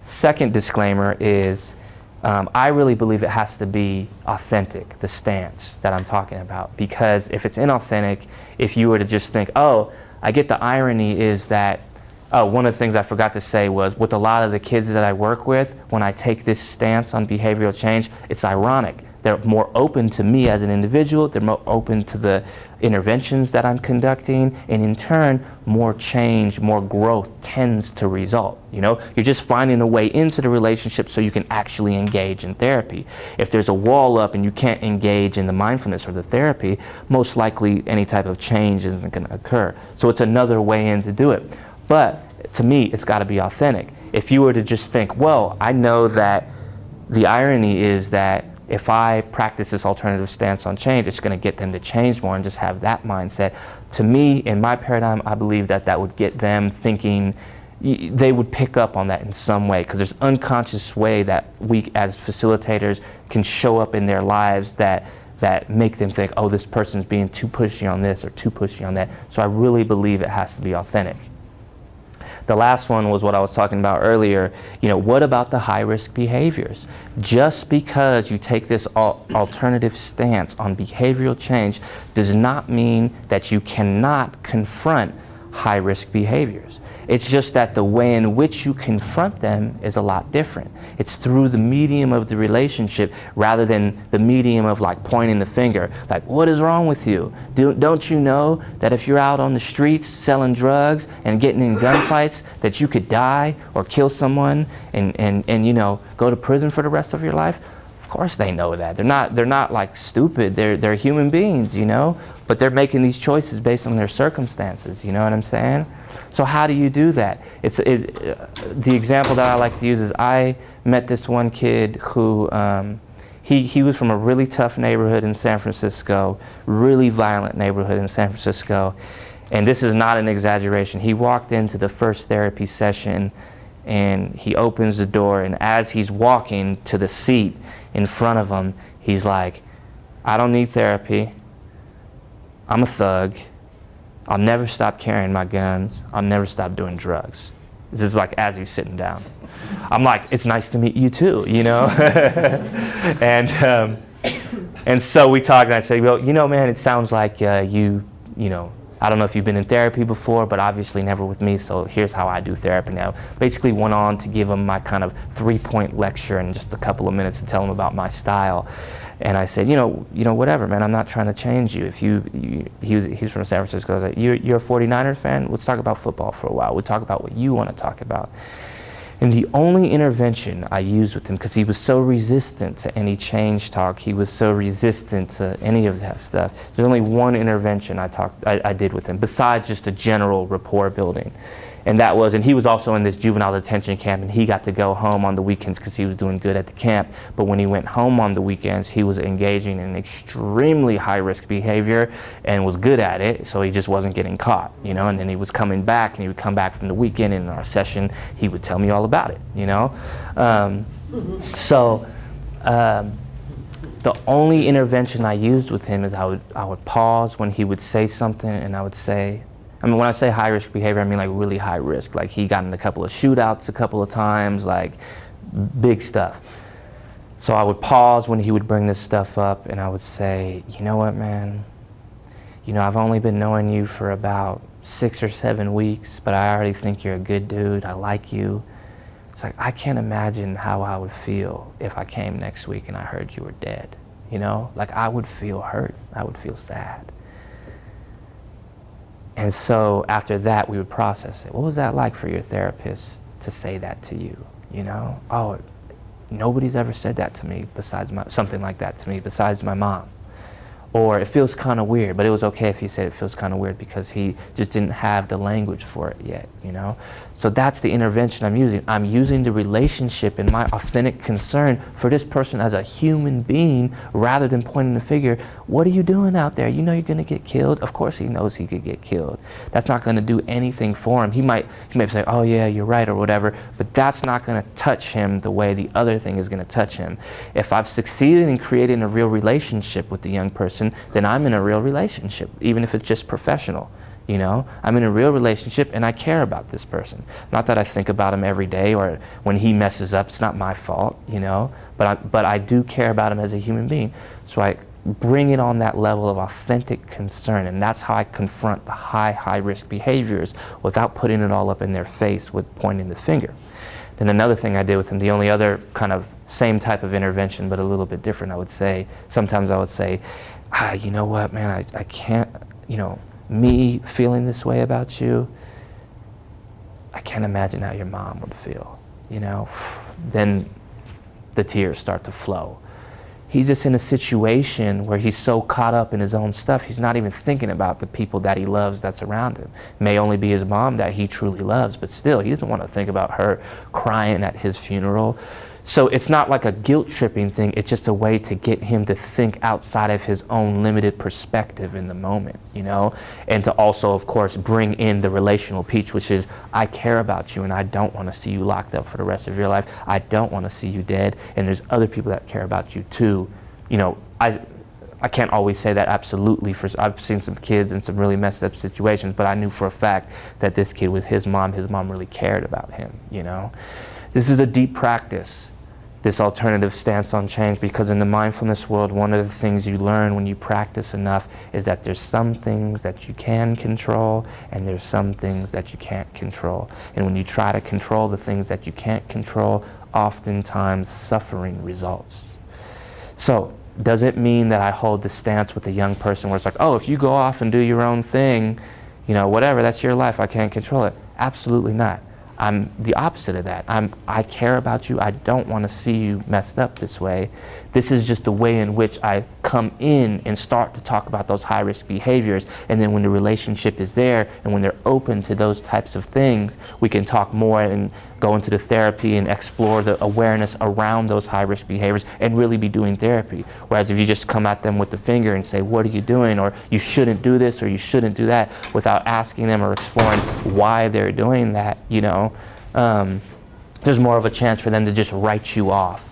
Second disclaimer is, I really believe it has to be authentic, the stance that I'm talking about. Because if it's inauthentic, if you were to just think, oh, I get the irony is that, oh, one of the things I forgot to say was with a lot of the kids that I work with, when I take this stance on behavioral change, it's ironic. They're more open to me as an individual, they're more open to the interventions that I'm conducting, and in turn, more change, more growth tends to result. You know, you're just finding a way into the relationship so you can actually engage in therapy. If there's a wall up and you can't engage in the mindfulness or the therapy, most likely any type of change isn't going to occur. So it's another way in to do it. But to me, it's got to be authentic. If you were to just think, well, I know that the irony is that if I practice this alternative stance on change, it's going to get them to change more and just have that mindset. To me, in my paradigm, I believe that that would get them thinking, they would pick up on that in some way, because there's unconscious way that we as facilitators can show up in their lives that make them think, oh, this person's being too pushy on this or too pushy on that. So I really believe it has to be authentic. The last one was what I was talking about earlier. You know, what about the high-risk behaviors? Just because you take this alternative stance on behavioral change does not mean that you cannot confront high-risk behaviors. It's just that the way in which you confront them is a lot different. It's through the medium of the relationship rather than the medium of like pointing the finger. Like, what is wrong with you? Don't you know that if you're out on the streets selling drugs and getting in gunfights that you could die or kill someone and you know, go to prison for the rest of your life? Of course they know that. They're not like stupid. They're human beings, you know? But they're making these choices based on their circumstances, you know what I'm saying? So how do you do that? The example that I like to use is I met this one kid who, he was from a really tough neighborhood in San Francisco, really violent neighborhood in San Francisco. And this is not an exaggeration. He walked into the first therapy session and he opens the door, and as he's walking to the seat in front of him, he's like, I don't need therapy. I'm a thug. I'll never stop carrying my guns. I'll never stop doing drugs. This is like as he's sitting down. I'm like, it's nice to meet you too, you know? And so we talk, and I say, well, you know, man, it sounds like you know, I don't know if you've been in therapy before, but obviously never with me, so here's how I do therapy now. Basically went on to give him my kind of 3-point lecture in just a couple of minutes to tell him about my style. And I said, you know, whatever, man, I'm not trying to change you. If he's from San Francisco. I was like, you're a 49ers fan? Let's talk about football for a while. We'll talk about what you want to talk about. And the only intervention I used with him, because he was so resistant to any change talk, he was so resistant to any of that stuff, there's only one intervention I did with him, besides just a general rapport building. And that was, and he was also in this juvenile detention camp, and he got to go home on the weekends because he was doing good at the camp. But when he went home on the weekends, he was engaging in extremely high-risk behavior and was good at it, so he just wasn't getting caught, you know. And then he was coming back, and he would come back from the weekend, and in our session, he would tell me all about it, you know. The only intervention I used with him is I would pause when he would say something, and I would say, I mean, when I say high-risk behavior, I mean like really high risk. Like he got in a couple of shootouts a couple of times, like big stuff. So I would pause when he would bring this stuff up, and I would say, you know what, man? You know, I've only been knowing you for about 6 or 7 weeks, but I already think you're a good dude. I like you. It's like, I can't imagine how I would feel if I came next week and I heard you were dead. You know, like I would feel hurt. I would feel sad. And so after that, we would process it. What was that like for your therapist to say that to you? You know, oh, nobody's ever said that to me besides something like that to me besides my mom. Or it feels kind of weird, but it was okay if he said it feels kind of weird because he just didn't have the language for it yet, you know? So that's the intervention I'm using. I'm using the relationship and my authentic concern for this person as a human being rather than pointing the finger. What are you doing out there? You know you're gonna get killed? Of course he knows he could get killed. That's not gonna do anything for him. He might say, oh yeah, you're right or whatever, but that's not gonna touch him the way the other thing is gonna touch him. If I've succeeded in creating a real relationship with the young person, then I'm in a real relationship, even if it's just professional. You know, I'm in a real relationship and I care about this person. Not that I think about him every day or when he messes up, it's not my fault, you know, but I do care about him as a human being. So I bring it on that level of authentic concern, and that's how I confront the high risk behaviors without putting it all up in their face with pointing the finger. Then another thing I did with him, the only other kind of same type of intervention, but a little bit different, I would say, sometimes I would say, you know what, man, I can't, you know, me feeling this way about you, I can't imagine how your mom would feel, you know. Then the tears start to flow. He's just in a situation where he's so caught up in his own stuff, he's not even thinking about the people that he loves that's around him. It may only be his mom that he truly loves, but still, he doesn't want to think about her crying at his funeral. So it's not like a guilt-tripping thing, it's just a way to get him to think outside of his own limited perspective in the moment, you know? And to also, of course, bring in the relational piece, which is, I care about you and I don't want to see you locked up for the rest of your life. I don't want to see you dead, and there's other people that care about you too. You know, I can't always say that absolutely. I've seen some kids in some really messed up situations, but I knew for a fact that this kid with his mom really cared about him, you know? This is a deep practice this alternative stance on change, because in the mindfulness world, one of the things you learn when you practice enough is that there's some things that you can control and there's some things that you can't control. And when you try to control the things that you can't control, oftentimes suffering results. So, does it mean that I hold the stance with a young person where it's like, oh, if you go off and do your own thing, whatever, that's your life, I can't control it? Absolutely not. I'm the opposite of that. I care about you. I don't want to see you messed up this way. This is just the way in which I come in and start to talk about those high-risk behaviors. And then when the relationship is there and when they're open to those types of things, we can talk more and go into the therapy and explore the awareness around those high-risk behaviors and really be doing therapy. Whereas if you just come at them with the finger and say, what are you doing? Or you shouldn't do this or you shouldn't do that, without asking them or exploring why they're doing that, there's more of a chance for them to just write you off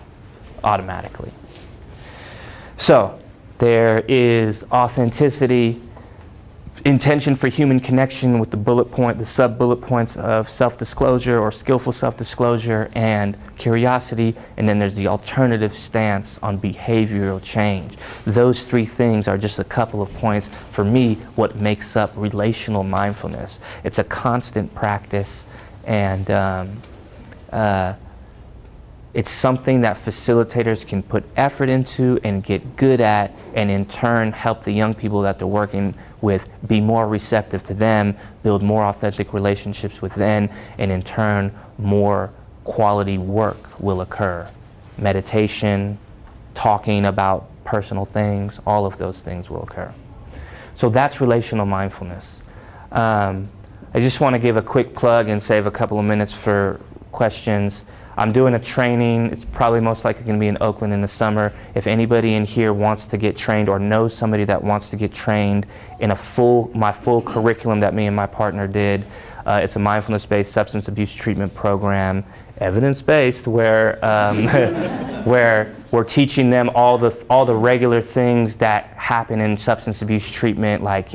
automatically. So there is authenticity, intention for human connection with the sub-bullet points of self-disclosure or skillful self-disclosure, and curiosity, and then there's the alternative stance on behavioral change. Those three things are just a couple of points for me what makes up relational mindfulness. It's a constant practice, and it's something that facilitators can put effort into and get good at, and in turn help the young people that they're working with be more receptive to them, build more authentic relationships with them, and in turn more quality work will occur. Meditation, talking about personal things, all of those things will occur. So that's relational mindfulness. I just want to give a quick plug and save a couple of minutes for questions. I'm doing a training. It's probably most likely going to be in Oakland in the summer. If anybody in here wants to get trained or knows somebody that wants to get trained in my full curriculum that me and my partner did, it's a mindfulness-based substance abuse treatment program, evidence-based, where where we're teaching them all the regular things that happen in substance abuse treatment, like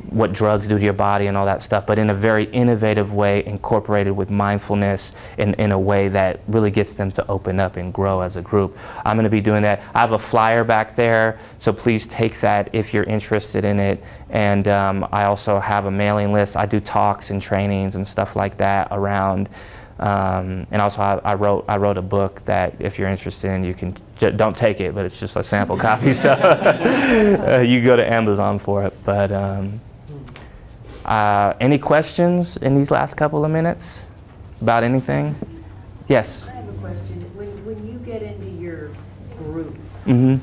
what drugs do to your body and all that stuff, but in a very innovative way, incorporated with mindfulness in a way that really gets them to open up and grow as a group. I'm going to be doing that. I have a flyer back there, so please take that if you're interested in it. And I also have a mailing list. I do talks and trainings and stuff like that around. And also I wrote a book that if you're interested in, you can, don't take it, but it's just a sample copy, so you can go to Amazon for it. But any questions in these last couple of minutes about anything? Yes? I have a question. When you get into your group Mm-hmm.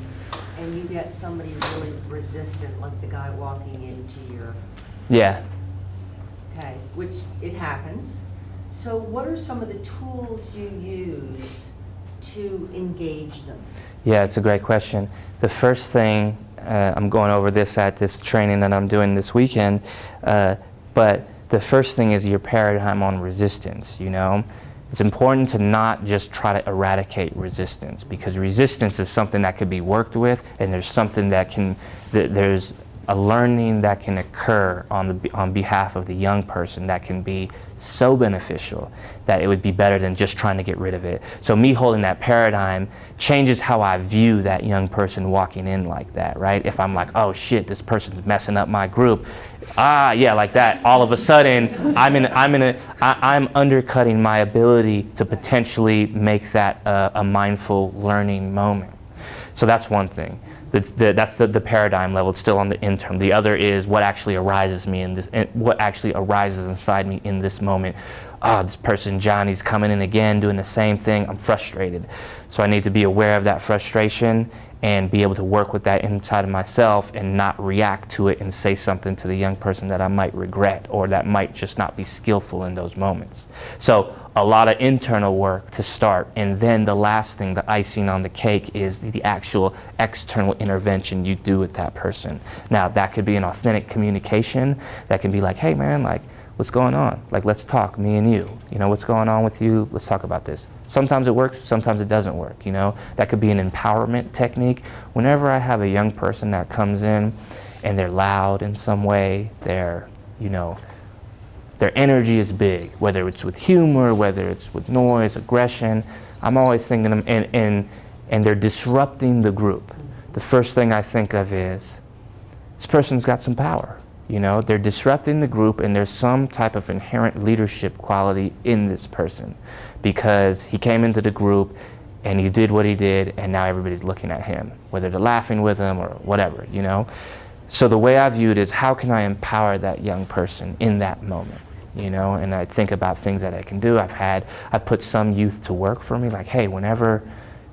and you get somebody really resistant, like the guy walking into your, Yeah. okay, which it happens. So what are some of the tools you use to engage them? Yeah, it's a great question. The first thing, I'm going over this at this training that I'm doing this weekend, but the first thing is your paradigm on resistance, It's important to not just try to eradicate resistance, because resistance is something that could be worked with, and there's something there's a learning that can occur on behalf of the young person that can be so beneficial that it would be better than just trying to get rid of it. So me holding that paradigm changes how I view that young person walking in like that, right? If I'm like, oh shit, this person's messing up my group, yeah, like that, all of a sudden I'm undercutting my ability to potentially make that a mindful learning moment. So that's one thing. That's the paradigm level. It's still on the internal. The other is what actually arises inside me in this moment. This person Johnny's coming in again doing the same thing. I'm frustrated. So I need to be aware of that frustration and be able to work with that inside of myself and not react to it and say something to the young person that I might regret or that might just not be skillful in those moments. So a lot of internal work to start, and then the last thing, the icing on the cake, is the actual external intervention you do with that person. Now that could be an authentic communication. That can be like, hey man, like, what's going on? Like, let's talk, me and you. What's going on with you? Let's talk about this. Sometimes it works, sometimes it doesn't work, That could be an empowerment technique. Whenever I have a young person that comes in and they're loud in some way, they're, their energy is big, whether it's with humor, whether it's with noise, aggression, I'm always thinking, and they're disrupting the group. The first thing I think of is, this person's got some power. You know, they're disrupting the group, and there's some type of inherent leadership quality in this person because he came into the group and he did what he did, and now everybody's looking at him, whether they're laughing with him or whatever, you know. So the way I view it is, how can I empower that young person in that moment, you know? And I think about things that I can do. I've put some youth to work for me, like, hey, whenever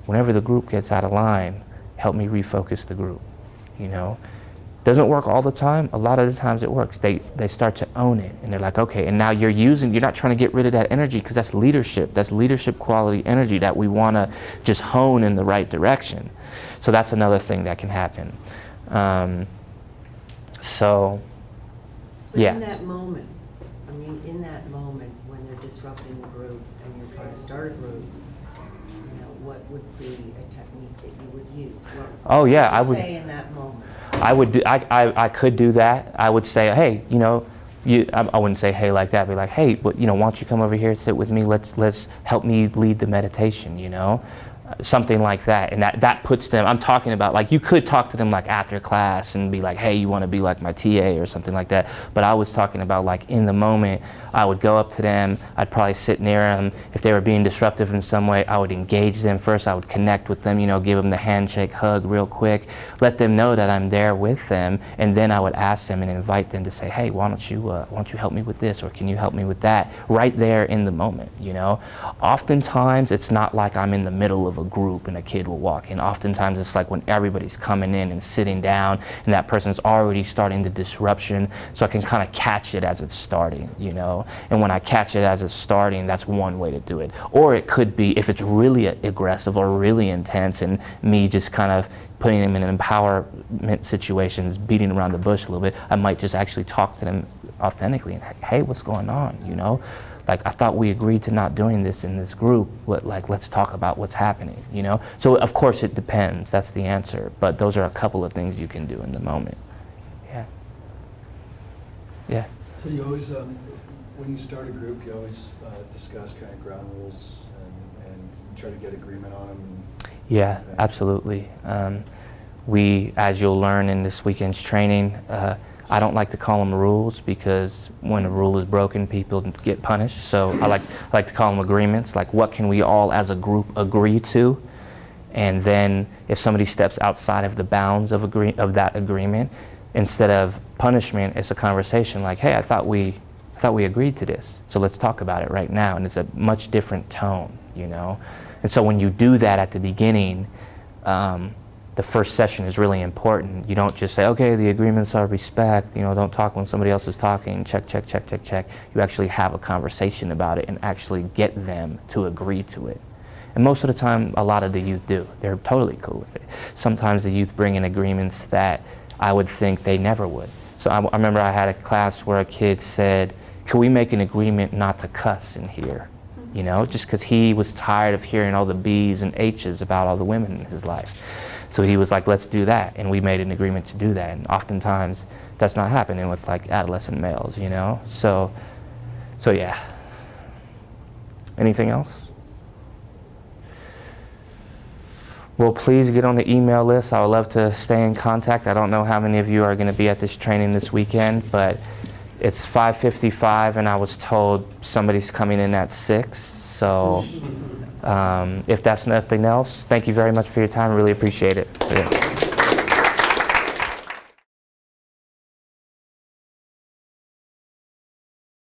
the group gets out of line, help me refocus the group, you know? Doesn't work all the time. A lot of the times it works. They start to own it, and they're like, okay, and now you're not trying to get rid of that energy, because that's leadership. That's leadership quality energy that we want to just hone in the right direction. So that's another thing that can happen. So, But yeah. in that moment, when they're disrupting the group and you're trying to start a group, you know, what would be a technique that you would use? Oh yeah, I would say in that moment. I could do that. I would say, hey, you know, I wouldn't say hey like that. I'd be like, hey, you know, why don't you come over here, sit with me? Let's help me lead the meditation. You know, something like that. And that puts them. I'm talking about, like, you could talk to them like after class and be like, hey, you want to be like my TA or something like that. But I was talking about, like, in the moment. I would go up to them. I'd probably sit near them. If they were being disruptive in some way, I would engage them first. I would connect with them, you know, give them the handshake, hug real quick, let them know that I'm there with them, and then I would ask them and invite them to say, hey, why don't you help me with this, or can you help me with that, right there in the moment, you know? Oftentimes, it's not like I'm in the middle of a group and a kid will walk in. Oftentimes, it's like when everybody's coming in and sitting down, and that person's already starting the disruption, so I can kind of catch it as it's starting, you know? And when I catch it as it's starting, that's one way to do it. Or it could be, if it's really aggressive or really intense, and me just kind of putting them in an empowerment situations, beating around the bush a little bit, I might just actually talk to them authentically and, hey, what's going on, you know? Like, I thought we agreed to not doing this in this group, but, like, let's talk about what's happening, you know? So of course it depends, that's the answer, but those are a couple of things you can do in the moment. Yeah. Yeah. So you always, when you start a group, you always discuss kind of ground rules and try to get agreement on them? Yeah, absolutely. We, as you'll learn in this weekend's training, I don't like to call them rules, because when a rule is broken, people get punished. So I like to call them agreements, like what can we all as a group agree to? And then if somebody steps outside of the bounds of that agreement, instead of punishment, it's a conversation like, hey, I thought we agreed to this, so let's talk about it right now. And it's a much different tone, you know? And so when you do that at the beginning, the first session is really important. You don't just say, okay, the agreements are respect, you know, don't talk when somebody else is talking, check, check, check, check, check. You actually have a conversation about it and actually get them to agree to it. And most of the time, a lot of the youth do. They're totally cool with it. Sometimes the youth bring in agreements that I would think they never would. So I remember I had a class where a kid said, can we make an agreement not to cuss in here? You know, just because he was tired of hearing all the B's and H's about all the women in his life. So he was like, let's do that. And we made an agreement to do that. And oftentimes that's not happening with, like, adolescent males, you know? So yeah. Anything else? Well, please get on the email list. I would love to stay in contact. I don't know how many of you are going to be at this training this weekend, but it's 5:55, and I was told somebody's coming in at 6. So if that's nothing else, thank you very much for your time. I really appreciate it. Yeah.